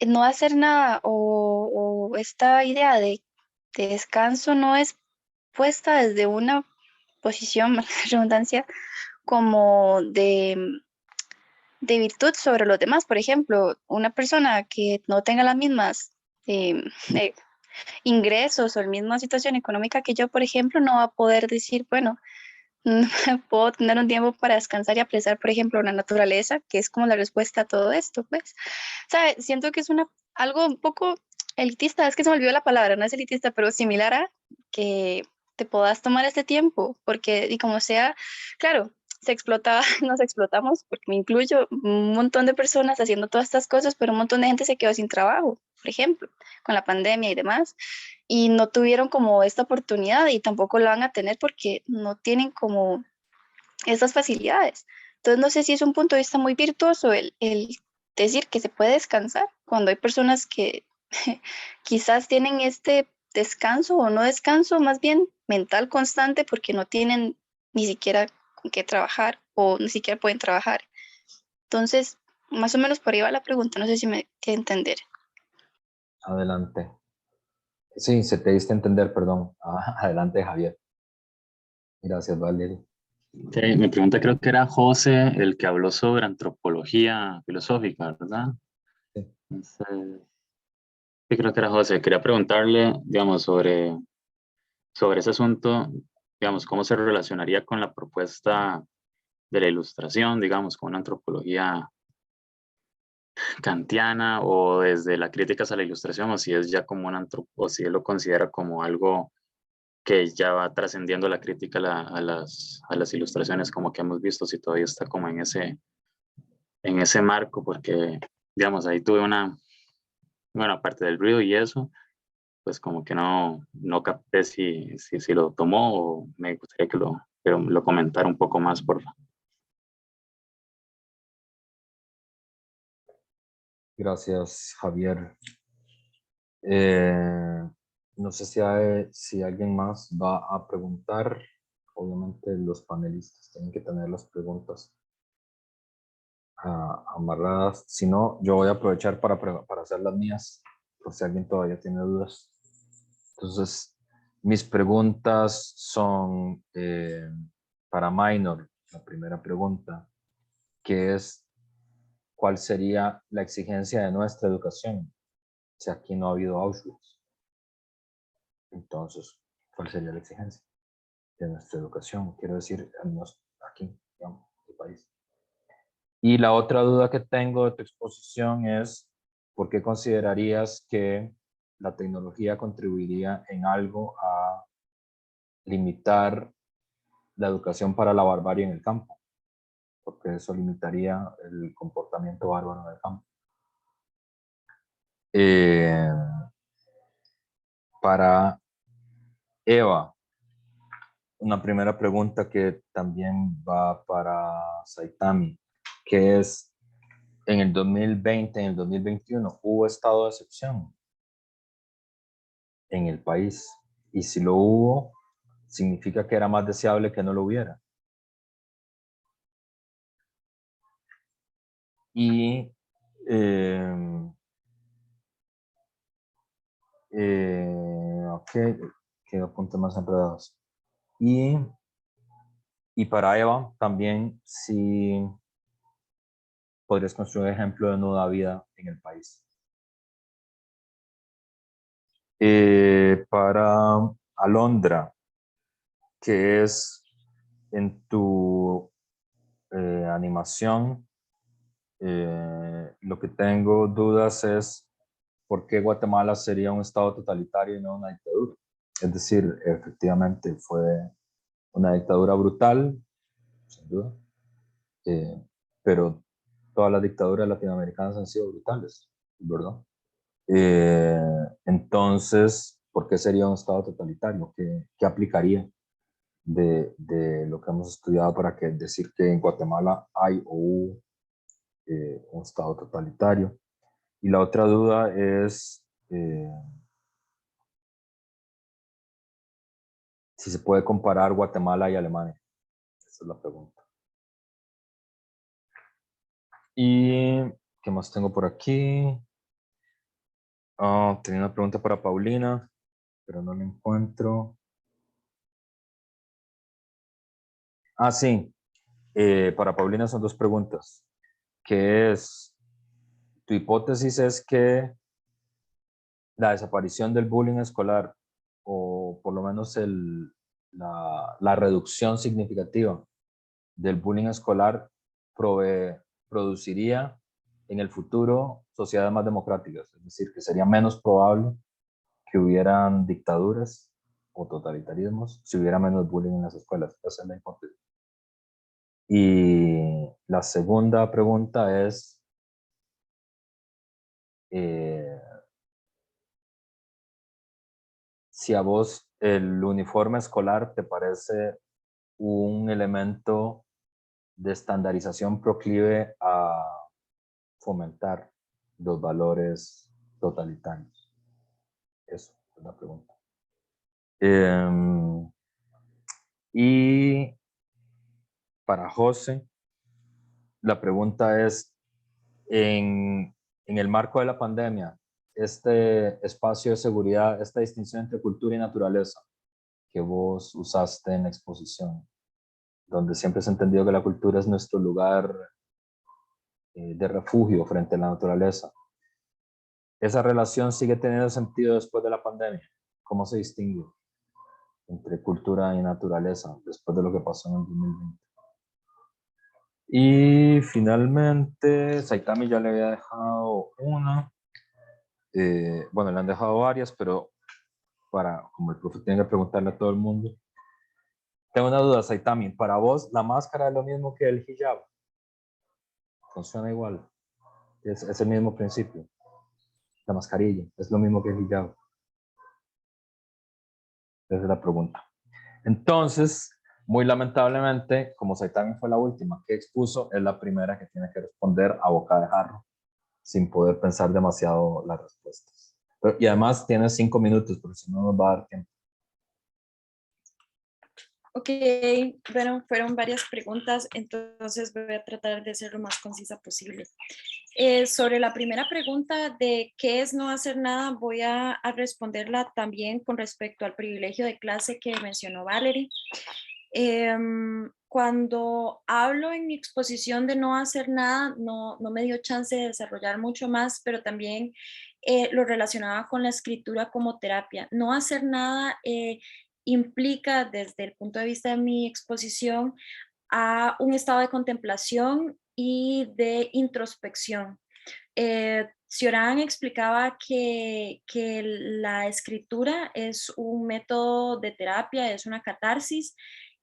S11: no hacer nada o esta idea de descanso no es puesta desde una posición, valga la redundancia, como de virtud sobre los demás. Por ejemplo, una persona que no tenga las mismas eh, ingresos o la misma situación económica que yo, por ejemplo, no va a poder decir, bueno, puedo tener un tiempo para descansar y apreciar, por ejemplo, la naturaleza, que es como la respuesta a todo esto, pues. ¿Sabe? Siento que es algo un poco elitista, es que se me olvidó la palabra, no es elitista, pero similar a que te puedas tomar este tiempo, porque, y como sea, claro, se explota, nos explotamos, porque me incluyo un montón de personas haciendo todas estas cosas, pero un montón de gente se quedó sin trabajo, por ejemplo, con la pandemia y demás y no tuvieron como esta oportunidad y tampoco la van a tener porque no tienen como estas facilidades. Entonces no sé si es un punto de vista muy virtuoso el decir que se puede descansar cuando hay personas que quizás tienen este descanso o no descanso, más bien mental constante porque no tienen ni siquiera con qué trabajar o ni siquiera pueden trabajar. Entonces, más o menos por ahí va la pregunta, no sé si me quiere entender.
S1: Adelante. Sí, se te diste a entender, perdón. Adelante, Javier. Gracias, Valeria.
S12: Sí, mi pregunta creo que era José, el que habló sobre antropología filosófica, ¿verdad?
S1: Sí.
S12: Entonces, sí, creo que era José. Quería preguntarle, digamos, sobre ese asunto, digamos, cómo se relacionaría con la propuesta de la ilustración, digamos, con una antropología kantiana o desde la crítica a la ilustración, o si es ya como o si él lo considera como algo que ya va trascendiendo la crítica a las ilustraciones como que hemos visto, si todavía está como en ese marco, porque, digamos, ahí tuve bueno, aparte del ruido y eso, pues como que no capté si lo tomó o me gustaría que lo comentara un poco más, por favor.
S1: Gracias, Javier. No sé si alguien más va a preguntar. Obviamente los panelistas tienen que tener las preguntas amarradas. Si no, yo voy a aprovechar para hacer las mías, por si alguien todavía tiene dudas. Entonces, mis preguntas son para Minor. La primera pregunta, que es, ¿cuál sería la exigencia de nuestra educación si aquí no ha habido Auschwitz? Entonces, ¿cuál sería la exigencia de nuestra educación? Quiero decir, aquí, digamos, en el país. Y la otra duda que tengo de tu exposición es, ¿por qué considerarías que la tecnología contribuiría en algo a limitar la educación para la barbarie en el campo? Porque eso limitaría el comportamiento bárbaro en el campo. Para Eva, una primera pregunta que también va para Saitami, que es, en el 2020, en el 2021, ¿hubo estado de excepción en el país? Y si lo hubo, ¿significa que era más deseable que no lo hubiera? Y ok, quedó puntos más enredados. Y para Eva, también, si podrías construir un ejemplo de nueva vida en el país. Para Alondra, que es en tu animación, lo que tengo dudas es por qué Guatemala sería un estado totalitario y no una dictadura. Es decir, efectivamente fue una dictadura brutal, sin duda, pero todas las dictaduras latinoamericanas han sido brutales, ¿verdad? Entonces, ¿por qué sería un estado totalitario? ¿Qué aplicaría de lo que hemos estudiado para decir que en Guatemala hay o hubo un Estado totalitario. Y la otra duda es si se puede comparar Guatemala y Alemania. Esa es la pregunta. ¿Y qué más tengo por aquí? Tenía una pregunta para Paulina, pero no la encuentro. Sí. Para Paulina son dos preguntas. ¿Qué es? Tu hipótesis es que la desaparición del bullying escolar, o por lo menos la reducción significativa del bullying escolar, produciría en el futuro sociedades más democráticas, es decir, que sería menos probable que hubieran dictaduras o totalitarismos si hubiera menos bullying en las escuelas. Esa es la hipótesis. Y la segunda pregunta es, si a vos el uniforme escolar te parece un elemento de estandarización proclive a fomentar los valores totalitarios. Eso es la pregunta. Y para José, la pregunta es, en el marco de la pandemia, este espacio de seguridad, esta distinción entre cultura y naturaleza que vos usaste en la exposición, donde siempre se ha entendido que la cultura es nuestro lugar de refugio frente a la naturaleza. ¿Esa relación sigue teniendo sentido después de la pandemia? ¿Cómo se distingue entre cultura y naturaleza después de lo que pasó en el 2020? Y finalmente, Saitami ya le había dejado una. Bueno, le han dejado varias, pero como el profe tiene que preguntarle a todo el mundo. Tengo una duda, Saitami. Para vos, ¿la máscara es lo mismo que el hijab? Funciona igual. Es el mismo principio. La mascarilla es lo mismo que el hijab. Esa es la pregunta. Entonces, muy lamentablemente, como Saitami fue la última que expuso, es la primera que tiene que responder a boca de jarro, sin poder pensar demasiado las respuestas. Y además tiene 5 minutos, porque si no nos va a dar tiempo.
S8: Ok, bueno, fueron varias preguntas, entonces voy a tratar de ser lo más concisa posible. Sobre la primera pregunta de qué es no hacer nada, voy a responderla también con respecto al privilegio de clase que mencionó Valerie. Cuando hablo en mi exposición de no hacer nada, no me dio chance de desarrollar mucho más, pero también lo relacionaba con la escritura como terapia. No hacer nada implica, desde el punto de vista de mi exposición, a un estado de contemplación y de introspección. Cioran explicaba que la escritura es un método de terapia, es una catarsis,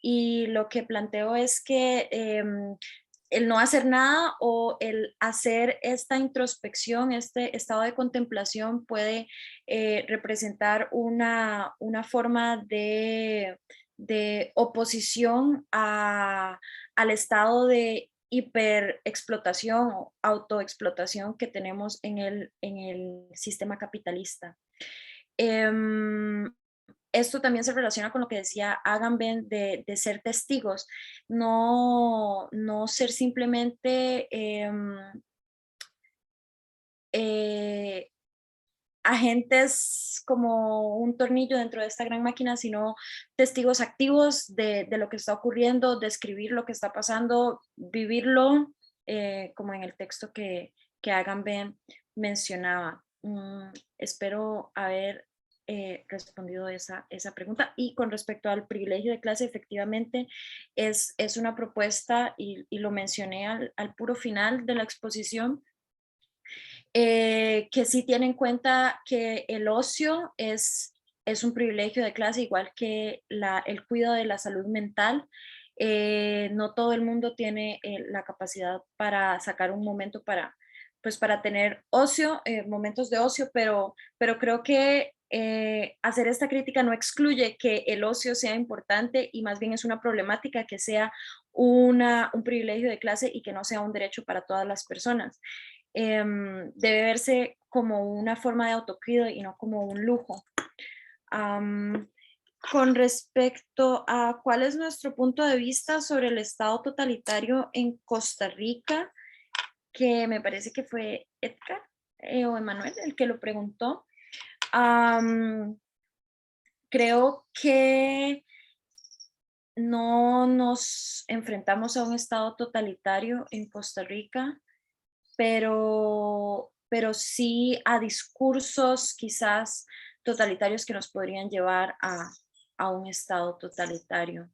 S8: y lo que planteo es que el no hacer nada o el hacer esta introspección, este estado de contemplación puede representar una forma de oposición al estado de hiperexplotación o autoexplotación que tenemos en el sistema capitalista. Esto también se relaciona con lo que decía Agamben de ser testigos, no ser simplemente agentes como un tornillo dentro de esta gran máquina, sino testigos activos de lo que está ocurriendo, describir lo que está pasando, vivirlo, como en el texto que Agamben mencionaba. Espero haber respondido esa pregunta. Y con respecto al privilegio de clase, efectivamente es una propuesta, y lo mencioné al puro final de la exposición, que sí tiene en cuenta que el ocio es un privilegio de clase, igual que el cuidado de la salud mental. No todo el mundo tiene la capacidad para sacar un momento para tener ocio, momentos de ocio, pero creo que hacer esta crítica no excluye que el ocio sea importante y más bien es una problemática que sea un privilegio de clase y que no sea un derecho para todas las personas. Debe verse como una forma de autocuidado y no como un lujo. Con respecto a cuál es nuestro punto de vista sobre el Estado totalitario en Costa Rica, que me parece que fue Edgar o Emanuel el que lo preguntó, creo que no nos enfrentamos a un Estado totalitario en Costa Rica, pero sí a discursos quizás totalitarios que nos podrían llevar a un Estado totalitario.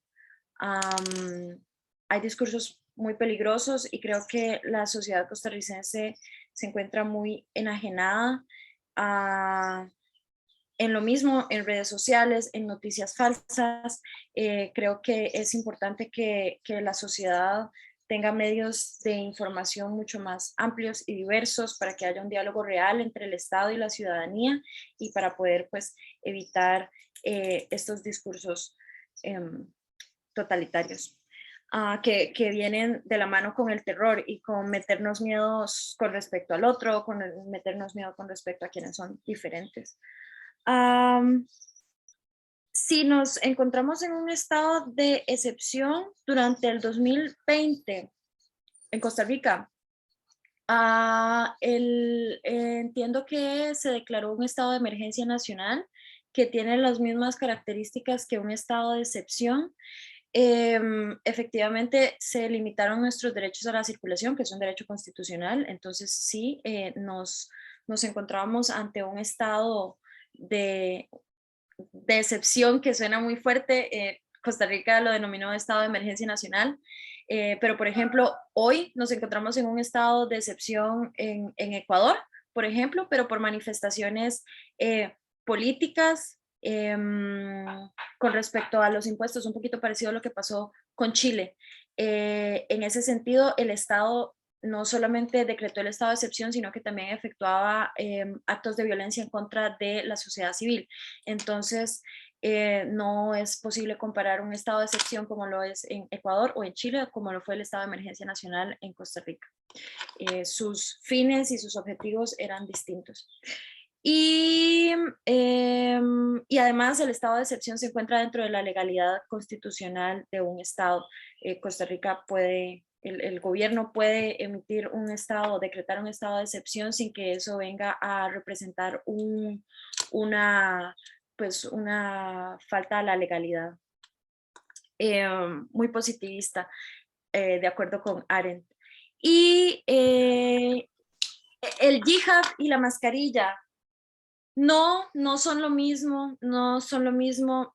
S8: Hay discursos muy peligrosos y creo que la sociedad costarricense se encuentra muy enajenada en lo mismo, en redes sociales, en noticias falsas. Creo que es importante que la sociedad tenga medios de información mucho más amplios y diversos para que haya un diálogo real entre el Estado y la ciudadanía y para poder pues evitar estos discursos totalitarios que vienen de la mano con el terror y con meternos miedos con respecto al otro, con meternos miedo con respecto a quienes son diferentes. Si nos encontramos en un estado de excepción durante el 2020 en Costa Rica, entiendo que se declaró un estado de emergencia nacional que tiene las mismas características que un estado de excepción. Efectivamente se limitaron nuestros derechos a la circulación, que es un derecho constitucional, entonces sí, nos encontrábamos ante un estado de excepción que suena muy fuerte. Costa Rica lo denominó estado de emergencia nacional, pero por ejemplo, hoy nos encontramos en un estado de excepción en Ecuador, por ejemplo, pero por manifestaciones políticas con respecto a los impuestos, un poquito parecido a lo que pasó con Chile. En ese sentido, el Estado no solamente decretó el estado de excepción, sino que también efectuaba actos de violencia en contra de la sociedad civil. Entonces, no es posible comparar un estado de excepción como lo es en Ecuador o en Chile, como lo fue el estado de emergencia nacional en Costa Rica. Sus fines y sus objetivos eran distintos. Y además el estado de excepción se encuentra dentro de la legalidad constitucional de un estado. Costa Rica puede... El gobierno puede emitir un estado, decretar un estado de excepción sin que eso venga a representar una falta a la legalidad. Muy positivista, de acuerdo con Arendt. Y el hijab y la mascarilla no son lo mismo, no son lo mismo.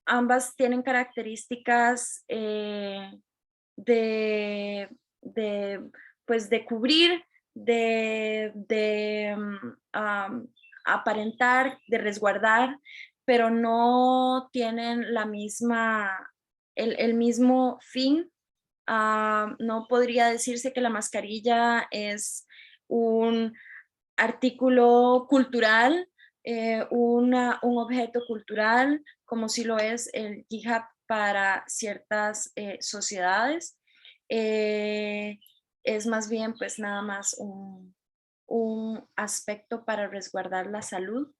S8: Ambas tienen características de cubrir, de aparentar, de resguardar, pero no tienen la misma, el mismo fin. No podría decirse que la mascarilla es un artículo cultural, un objeto cultural, como si lo es el hijab para ciertas sociedades. Es más bien pues nada más un aspecto para resguardar la salud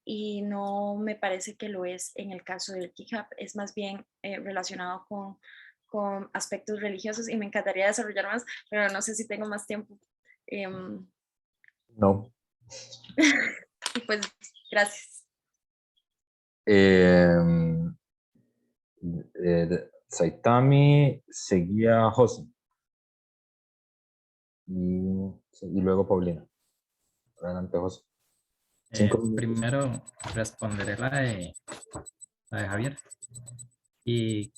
S8: y no me parece que lo es en el caso del hijab, es más bien relacionado con aspectos religiosos y me encantaría desarrollar más, pero no sé si tengo más tiempo.
S1: No.
S8: Y pues, gracias.
S1: Saitami, seguía José. Y luego Paulina. Adelante, José.
S7: Primero responderé la de Javier. Y,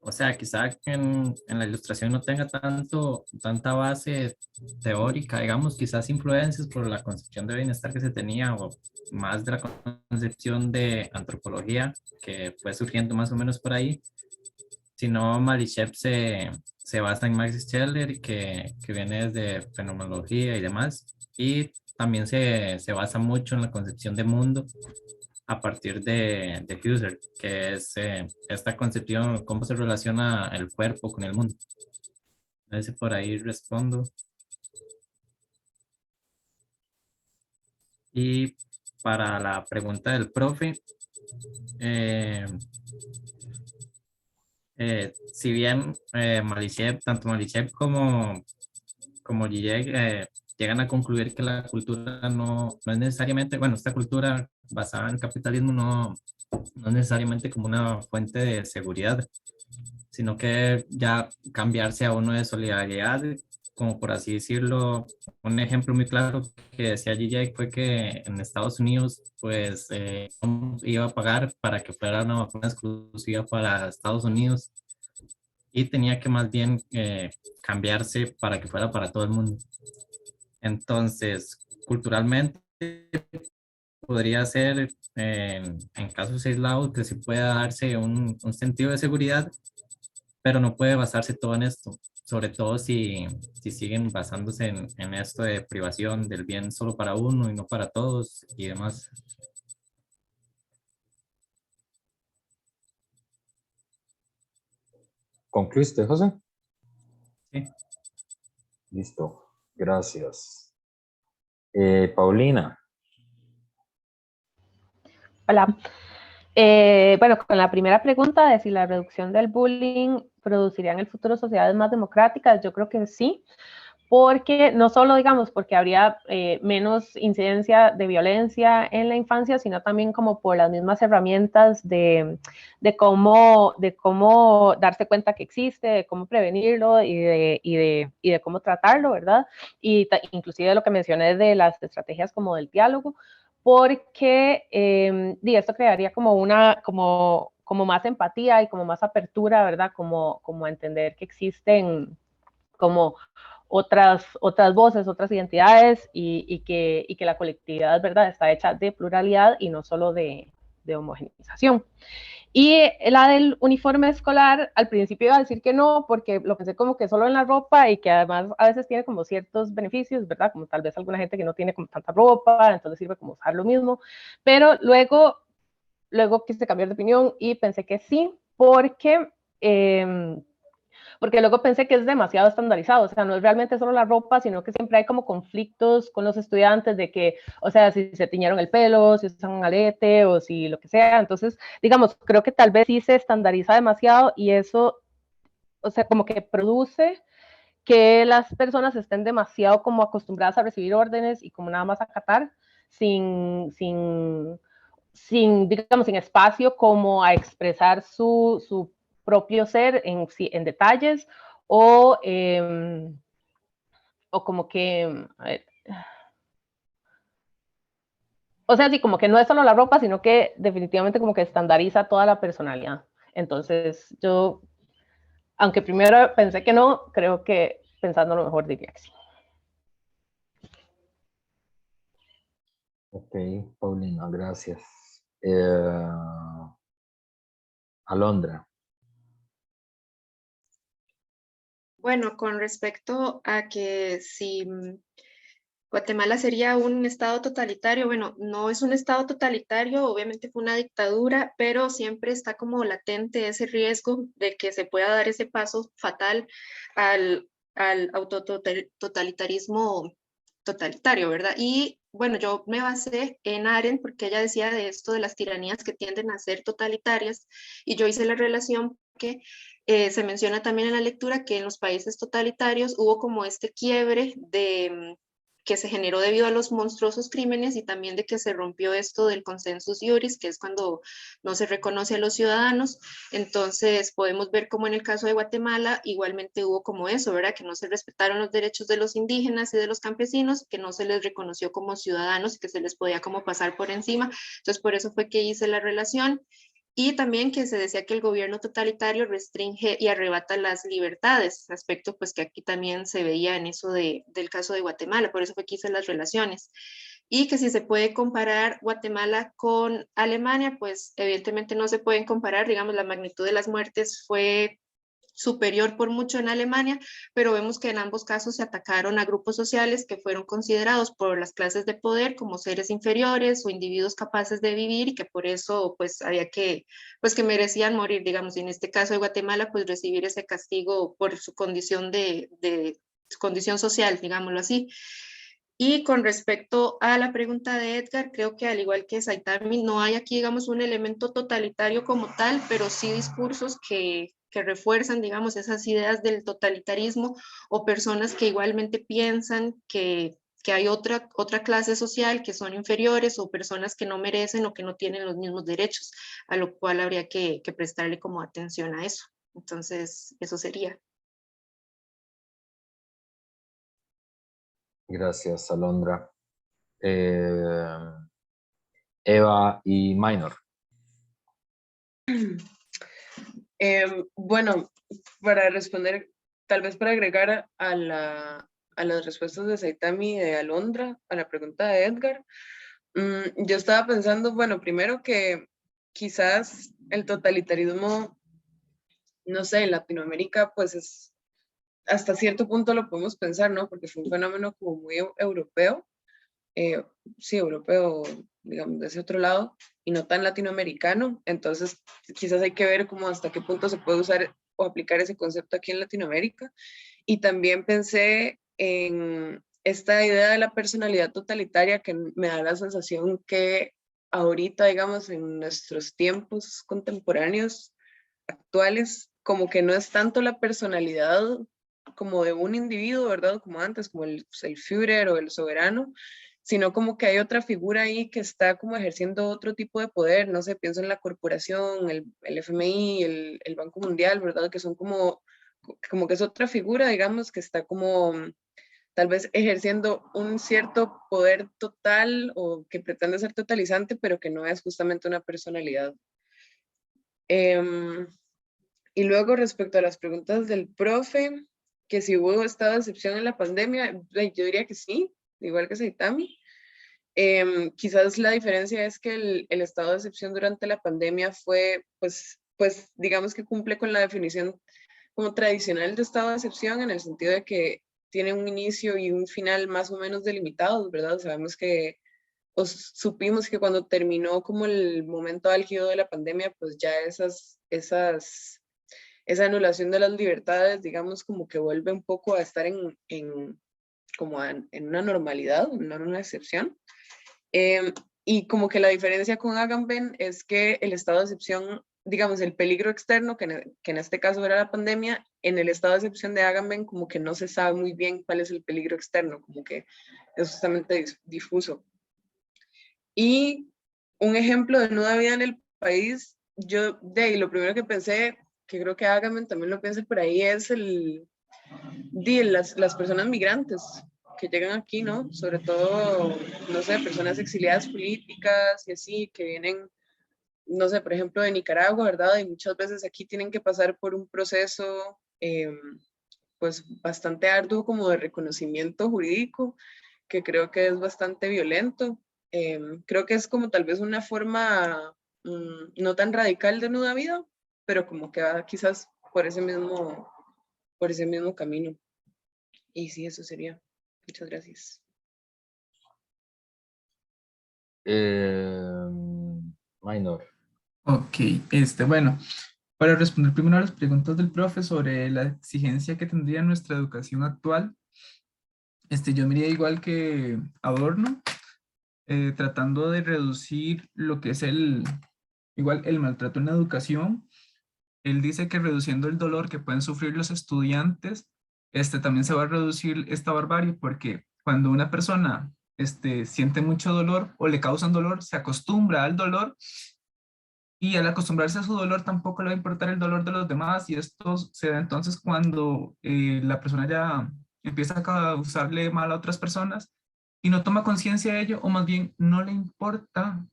S7: o sea, quizá en la ilustración no tenga tanta base teórica, digamos, quizás influencias por la concepción de bienestar que se tenía o más de la concepción de antropología que fue surgiendo más o menos por ahí, sino Malichev se basa en Max Scheler, que viene desde fenomenología y demás, y también se basa mucho en la concepción de mundo a partir de Husserl, que es esta concepción, cómo se relaciona el cuerpo con el mundo. A ver si por ahí respondo. Y para la pregunta del profe, si bien tanto Malichev como Zizek llegan a concluir que la cultura no es necesariamente, bueno, esta cultura basada en el capitalismo no es necesariamente como una fuente de seguridad, sino que ya cambiarse a uno de solidaridad, como por así decirlo. Un ejemplo muy claro que decía Zizek fue que en Estados Unidos pues iba a pagar para que fuera una vacuna exclusiva para Estados Unidos y tenía que más bien cambiarse para que fuera para todo el mundo. Entonces, culturalmente podría ser en casos aislados que se pueda darse un sentido de seguridad, pero no puede basarse todo en esto, sobre todo si siguen basándose en esto de privación del bien solo para uno y no para todos y demás.
S1: ¿Concluiste, José?
S7: Sí.
S1: Listo, gracias. Paulina.
S4: Hola. Bueno, con la primera pregunta de si la reducción del bullying produciría en el futuro sociedades más democráticas, yo creo que sí, porque no solo, digamos, porque habría menos incidencia de violencia en la infancia, sino también como por las mismas herramientas de cómo darse cuenta que existe, de cómo prevenirlo y de cómo tratarlo, ¿verdad? Y inclusive lo que mencioné de las estrategias como del diálogo, porque esto crearía como más empatía y como más apertura, ¿verdad? Como entender que existen como otras voces, otras identidades y que la colectividad, ¿verdad?, está hecha de pluralidad y no solo de homogeneización. Y la del uniforme escolar, al principio iba a decir que no, porque lo pensé como que solo en la ropa y que además a veces tiene como ciertos beneficios, ¿verdad? Como tal vez alguna gente que no tiene como tanta ropa, entonces sirve como usar lo mismo. Pero luego quise cambiar de opinión y pensé que sí, porque luego pensé que es demasiado estandarizado, o sea, no es realmente solo la ropa, sino que siempre hay como conflictos con los estudiantes de que, o sea, si se tiñeron el pelo, si usan un alete o si lo que sea. Entonces, digamos, creo que tal vez sí se estandariza demasiado y eso, o sea, como que produce que las personas estén demasiado como acostumbradas a recibir órdenes y como nada más acatar sin digamos, sin espacio como a expresar su propio ser en detalles o como que, a ver, o sea, sí, como que no es solo la ropa, sino que definitivamente como que estandariza toda la personalidad. Entonces, yo, aunque primero pensé que no, creo que pensando lo mejor diría que sí.
S1: Ok, Paulina, gracias. Alondra.
S3: Bueno, con respecto a que si Guatemala sería un estado totalitario, bueno, no es un estado totalitario, obviamente fue una dictadura, pero siempre está como latente ese riesgo de que se pueda dar ese paso fatal al autototalitarismo totalitario, ¿verdad? Y bueno, yo me basé en Arendt porque ella decía de esto de las tiranías que tienden a ser totalitarias y yo hice la relación que se menciona también en la lectura que en los países totalitarios hubo como este quiebre de que se generó debido a los monstruosos crímenes y también de que se rompió esto del consensus iuris, que es cuando no se reconoce a los ciudadanos. Entonces podemos ver como en el caso de Guatemala igualmente hubo como eso, ¿verdad? Que no se respetaron los derechos de los indígenas y de los campesinos, que no se les reconoció como ciudadanos y que se les podía como pasar por encima. Entonces por eso fue que hice la relación. Y también que se decía que el gobierno totalitario restringe y arrebata las libertades, aspecto pues que aquí también se veía en eso del caso de Guatemala, por eso fue que hice las relaciones. Y que si se puede comparar Guatemala con Alemania, pues evidentemente no se pueden comparar, digamos, la magnitud de las muertes fue superior por mucho en Alemania, pero vemos que en ambos casos se atacaron a grupos sociales que fueron considerados por las clases de poder como seres inferiores o individuos capaces de vivir y que por eso pues había que, pues que merecían morir, digamos, y en este caso de Guatemala pues recibir ese castigo por su condición de su condición social, digámoslo así. Y con respecto a la pregunta de Edgar, creo que al igual que Saitami, no hay aquí, digamos, un elemento totalitario como tal, pero sí discursos que refuerzan, digamos, esas ideas del totalitarismo o personas que igualmente piensan que hay otra clase social que son inferiores o personas que no merecen o que no tienen los mismos derechos, a lo cual habría que prestarle como atención a eso. Entonces, eso sería.
S1: Gracias, Alondra. Eva y Minor.
S5: Bueno, para responder, tal vez para agregar a las respuestas de Saitami y de Alondra, a la pregunta de Edgar, yo estaba pensando, bueno, primero que quizás el totalitarismo, no sé, en Latinoamérica, pues es, hasta cierto punto lo podemos pensar, ¿no? Porque fue un fenómeno como muy europeo, sí, europeo, digamos, de ese otro lado, y no tan latinoamericano. Entonces, quizás hay que ver cómo hasta qué punto se puede usar o aplicar ese concepto aquí en Latinoamérica. Y también pensé en esta idea de la personalidad totalitaria que me da la sensación que ahorita, digamos, en nuestros tiempos contemporáneos, actuales, como que no es tanto la personalidad como de un individuo, ¿verdad? Como antes, como el Führer o el soberano, sino como que hay otra figura ahí que está como ejerciendo otro tipo de poder, no sé, pienso en la corporación, el FMI, el Banco Mundial, ¿verdad? Que son como que es otra figura, digamos, que está como tal vez ejerciendo un cierto poder total o que pretende ser totalizante, pero que no es justamente una personalidad. Y luego respecto a las preguntas del profe, que si hubo estado de excepción en la pandemia, yo diría que sí, igual que Saitami. Quizás la diferencia es que el estado de excepción durante la pandemia fue, pues digamos que cumple con la definición como tradicional de estado de excepción en el sentido de que tiene un inicio y un final más o menos delimitados, ¿verdad? Sabemos que, pues supimos que cuando terminó como el momento álgido de la pandemia, pues ya esa anulación de las libertades, digamos, como que vuelve un poco a estar como en una normalidad, no en una excepción. Y como que la diferencia con Agamben es que el estado de excepción, digamos, el peligro externo, que en este caso era la pandemia, en el estado de excepción de Agamben como que no se sabe muy bien cuál es el peligro externo, como que es justamente difuso. Y un ejemplo de nueva vida en el país, yo de ahí lo primero que pensé, que creo que Agamben también lo piensa por ahí, es las personas migrantes que llegan aquí, ¿no? Sobre todo, no sé, personas exiliadas políticas y así, que vienen, no sé, por ejemplo, de Nicaragua, ¿verdad? Y muchas veces aquí tienen que pasar por un proceso, pues, bastante arduo como de reconocimiento jurídico, que creo que es bastante violento. Creo que es como tal vez una forma no tan radical de nueva vida, pero como que va quizás por ese mismo camino. Y sí, eso sería. Muchas gracias.
S1: Minor.
S2: Ok, bueno, para responder primero a las preguntas del profe sobre la exigencia que tendría nuestra educación actual, yo me iría igual que Adorno, tratando de reducir lo que es el maltrato en la educación. Él dice que reduciendo el dolor que pueden sufrir los estudiantes, también se va a reducir esta barbarie, porque cuando una persona siente mucho dolor o le causan dolor, se acostumbra al dolor y al acostumbrarse a su dolor tampoco le va a importar el dolor de los demás y esto se da entonces cuando la persona ya empieza a causarle mal a otras personas y no toma conciencia de ello o más bien no le importa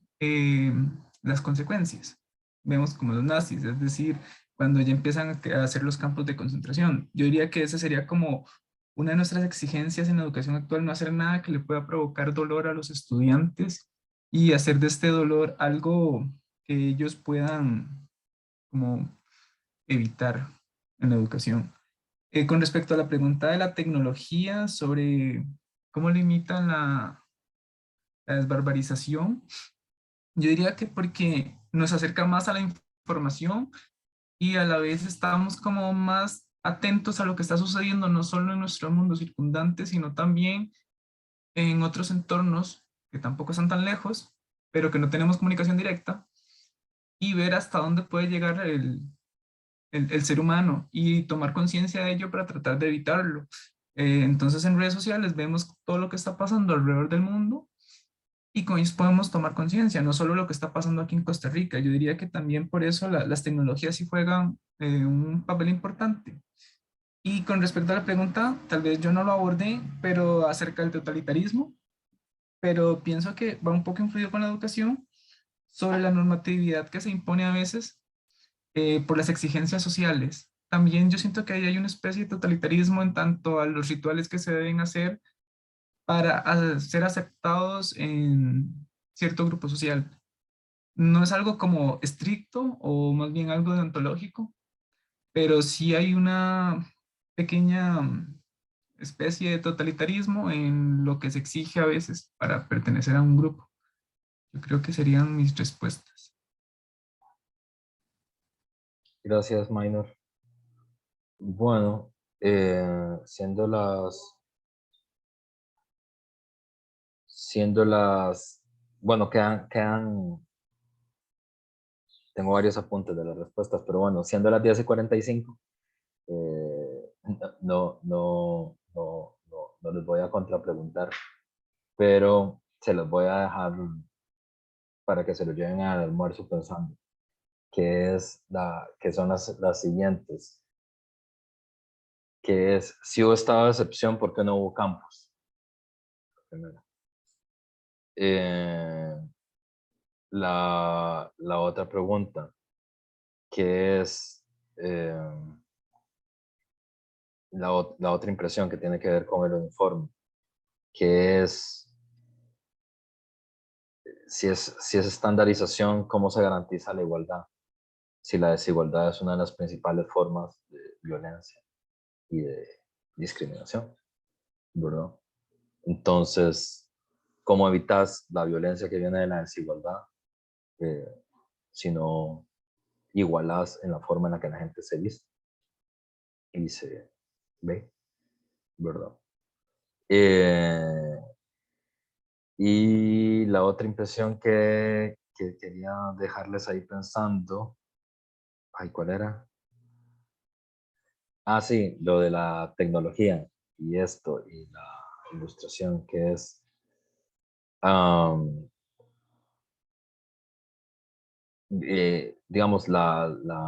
S2: las consecuencias. Vemos como los nazis, es decir, cuando ya empiezan a hacer los campos de concentración. Yo diría que esa sería como una de nuestras exigencias en la educación actual, no hacer nada que le pueda provocar dolor a los estudiantes y hacer de este dolor algo que ellos puedan como evitar. en la educación. Con respecto a la pregunta de la tecnología sobre cómo limitan la desbarbarización, yo diría que porque nos acerca más a la información y a la vez estamos como más atentos a lo que está sucediendo, no solo en nuestro mundo circundante, sino también en otros entornos que tampoco están tan lejos, pero que no tenemos comunicación directa, y ver hasta dónde puede llegar el ser humano y tomar conciencia de ello para tratar de evitarlo. Entonces en redes sociales vemos todo lo que está pasando alrededor del mundo y con ellos podemos tomar conciencia, no solo lo que está pasando aquí en Costa Rica. Yo diría que también por eso las tecnologías sí juegan un papel importante. Y con respecto a la pregunta, tal vez yo no lo abordé, pero acerca del totalitarismo, pero pienso que va un poco influido con la educación sobre la normatividad que se impone a veces por las exigencias sociales. También yo siento que ahí hay una especie de totalitarismo en tanto a los rituales que se deben hacer para ser aceptados en cierto grupo social. No es algo como estricto o más bien algo deontológico, pero sí hay una pequeña especie de totalitarismo en lo que se exige a veces para pertenecer a un grupo. Yo creo que serían mis respuestas.
S1: Gracias, Minor. Bueno, siendo las, bueno, tengo varios apuntes de las respuestas, pero bueno, siendo las 10:45, no les voy a contrapreguntar, pero se los voy a dejar para que se lo lleven al almuerzo pensando, que son las siguientes, que es, si hubo estado de excepción, ¿por qué no hubo campus? Primero. La otra pregunta, que es la otra impresión que tiene que ver con el uniforme, que es si es estandarización, ¿cómo se garantiza la igualdad? Si la desigualdad es una de las principales formas de violencia y de discriminación, ¿verdad? Entonces, ¿cómo evitas la violencia que viene de la desigualdad si no igualas en la forma en la que la gente se viste y se ve, ¿verdad? Y la otra impresión que quería dejarles ahí pensando, ay, ¿cuál era? Ah, sí, lo de la tecnología y esto, y la ilustración, que es, digamos, la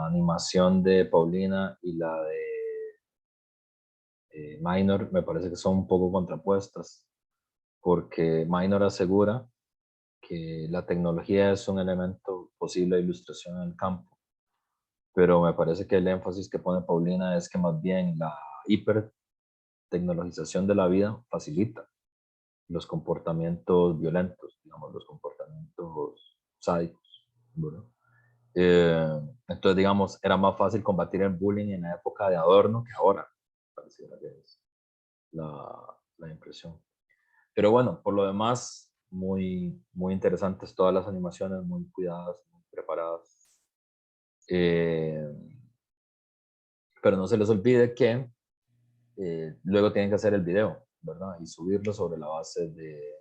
S1: animación de Paulina y la de Minor me parece que son un poco contrapuestas, porque Minor asegura que la tecnología es un elemento posible de ilustración en el campo, pero me parece que el énfasis que pone Paulina es que más bien la hipertecnologización de la vida facilita los comportamientos violentos, digamos, los comportamientos sádicos, ¿verdad? Entonces, digamos, era más fácil combatir el bullying en la época de Adorno que ahora, pareciera que es la impresión. Pero bueno, por lo demás, muy, muy interesantes todas las animaciones, muy cuidadas, muy preparadas. Pero no se les olvide que luego tienen que hacer el video, ¿verdad? Y subirlo sobre la base de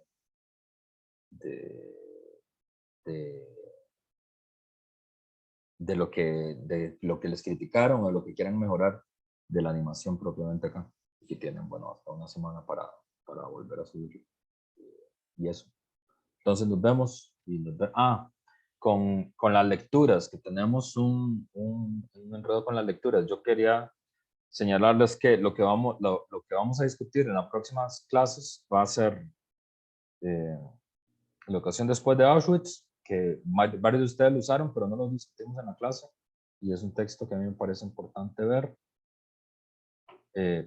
S1: lo que les criticaron o lo que quieran mejorar de la animación propiamente acá. Y tienen, bueno, hasta una semana para volver a subirlo. Y eso. Entonces nos vemos. Con las lecturas, que tenemos un enredo con las lecturas. Yo quería señalarles que lo que vamos a discutir en las próximas clases va a ser la ocasión después de Auschwitz, que varios de ustedes lo usaron, pero no lo discutimos en la clase, y es un texto que a mí me parece importante ver.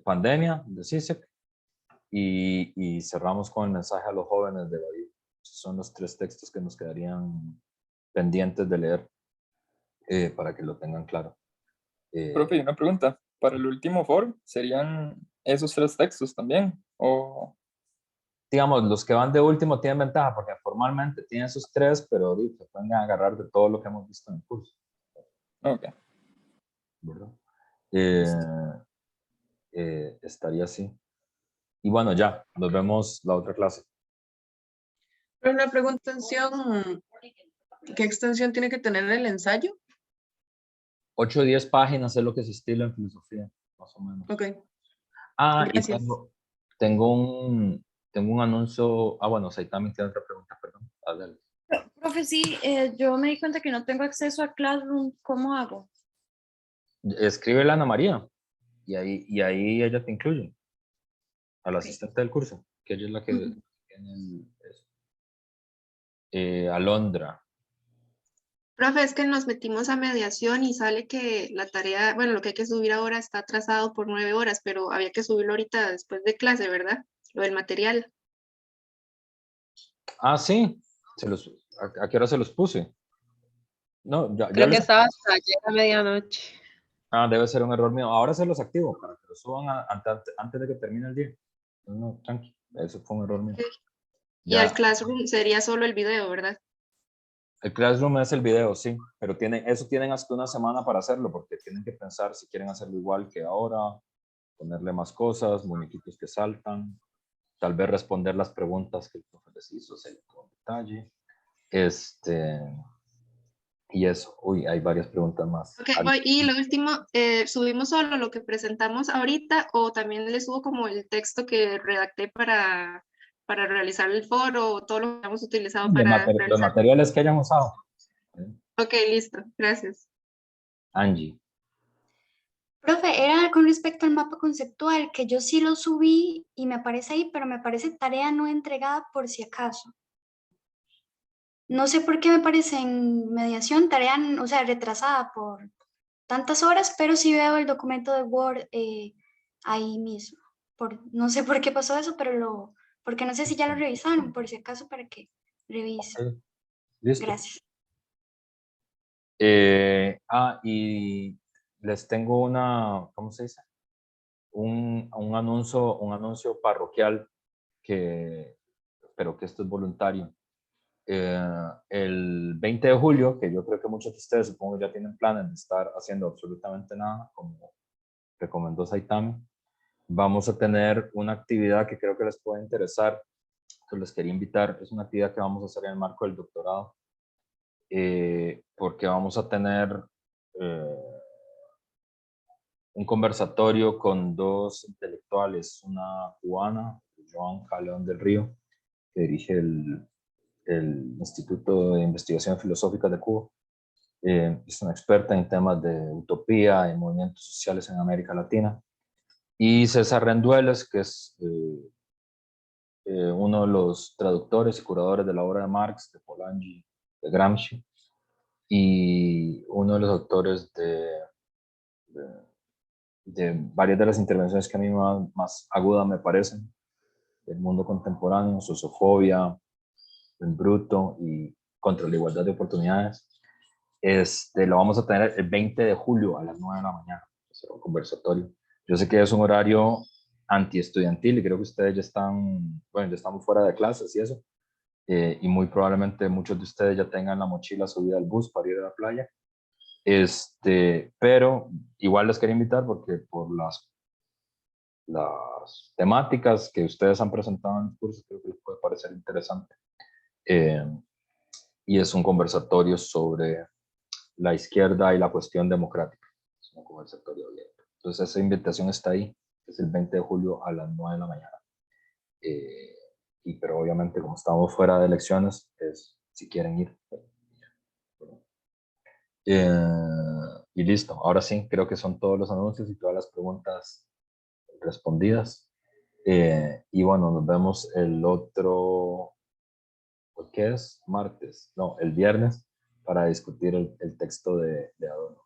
S1: Pandemia, de Zizek, y cerramos con el mensaje a los jóvenes de Badiou. Son los 3 textos que nos quedarían pendientes de leer para que lo tengan claro.
S10: Profe, una pregunta. para el último foro, ¿serían esos 3 textos también? O...
S1: Digamos, los que van de último tienen ventaja porque formalmente tienen esos 3, pero se pueden agarrar de todo lo que hemos visto en el curso.
S10: Ok.
S1: ¿Verdad? Estaría así. Y bueno, ya, nos vemos la otra clase.
S5: Una pregunta, ¿qué extensión tiene que tener el ensayo?
S1: 8 o 10 páginas es lo que se estila en filosofía, más o menos.
S5: Ok.
S1: Ah,
S5: Gracias.
S1: y tengo un anuncio. Ah, bueno, Saitami tiene otra pregunta, perdón. Adelante.
S8: Profe, sí, yo me di cuenta que no tengo acceso a Classroom. ¿Cómo hago?
S1: Escríbele a Ana María y ahí ella te incluye. A la asistente del curso, que ella es la que tiene eso. Alondra.
S3: Profe, es que nos metimos a mediación y sale que la tarea, bueno, lo que hay que subir ahora está atrasado por 9 horas, pero había que subirlo ahorita después de clase, ¿verdad? Lo del material.
S1: Ah, sí. ¿A qué hora se los puse? No, ya
S6: Creo que
S1: les...
S6: estaba hasta ayer a medianoche.
S1: Ah, debe ser un error mío. Ahora se los activo para que los suban antes de que termine el día. No, tranqui. Eso fue un error mío.
S3: Y al
S1: Ya.
S3: Classroom sería solo el video, ¿verdad?
S1: El Classroom es el video, sí, pero tienen hasta una semana para hacerlo porque tienen que pensar si quieren hacerlo igual que ahora, ponerle más cosas, muñequitos que saltan, tal vez responder las preguntas que el profe les hizo, con detalle. Y eso, uy, hay varias preguntas más.
S3: Ok, y lo último, ¿subimos solo lo que presentamos ahorita o también le subo como el texto que redacté para realizar el foro o todo lo que hemos utilizado para
S1: Los
S3: realizar?
S1: materiales que hayan usado.
S3: Ok, listo, gracias.
S1: Angie.
S13: Profe, era con respecto al mapa conceptual, que yo sí lo subí y me aparece ahí, pero me aparece tarea no entregada por si acaso. No sé por qué me aparece en mediación tarea, o sea, retrasada por tantas horas, pero sí veo el documento de Word ahí mismo. No sé por qué pasó eso, pero porque no sé si ya lo revisaron, por si acaso para que revisen.
S1: Okay. Listo.
S13: Gracias.
S1: Y les tengo ¿cómo se dice? Un anuncio parroquial pero que esto es voluntario. El 20 de julio, que yo creo que muchos de ustedes supongo ya tienen planes de estar haciendo absolutamente nada, como recomendó Saitami, vamos a tener una actividad que creo que les puede interesar, que les quería invitar. Es una actividad que vamos a hacer en el marco del doctorado, porque vamos a tener un conversatorio con 2 intelectuales, una cubana, Joan Callejon del Río, que dirige el Instituto de Investigación Filosófica de Cuba. Es una experta en temas de utopía y movimientos sociales en América Latina. Y César Rendueles, que es uno de los traductores y curadores de la obra de Marx, de Polanyi, de Gramsci, y uno de los autores de varias de las intervenciones que a mí más agudas me parecen, del mundo contemporáneo, sociofobia, el bruto y contra la igualdad de oportunidades. Lo vamos a tener el 20 de julio a las 9 de la mañana, será un conversatorio. Yo sé que es un horario antiestudiantil y creo que ustedes ya estamos fuera de clases y eso, y muy probablemente muchos de ustedes ya tengan la mochila subida al bus para ir a la playa. Pero igual les quería invitar porque por las temáticas que ustedes han presentado en el curso, creo que les puede parecer interesante. Y es un conversatorio sobre la izquierda y la cuestión democrática. Es un conversatorio abierto. Entonces esa invitación está ahí, es el 20 de julio a las 9 de la mañana. Pero obviamente como estamos fuera de elecciones, si quieren ir. Y listo, ahora sí, creo que son todos los anuncios y todas las preguntas respondidas. Y bueno, nos vemos el otro, ¿qué es? Martes, no, el viernes, para discutir el texto de Adorno.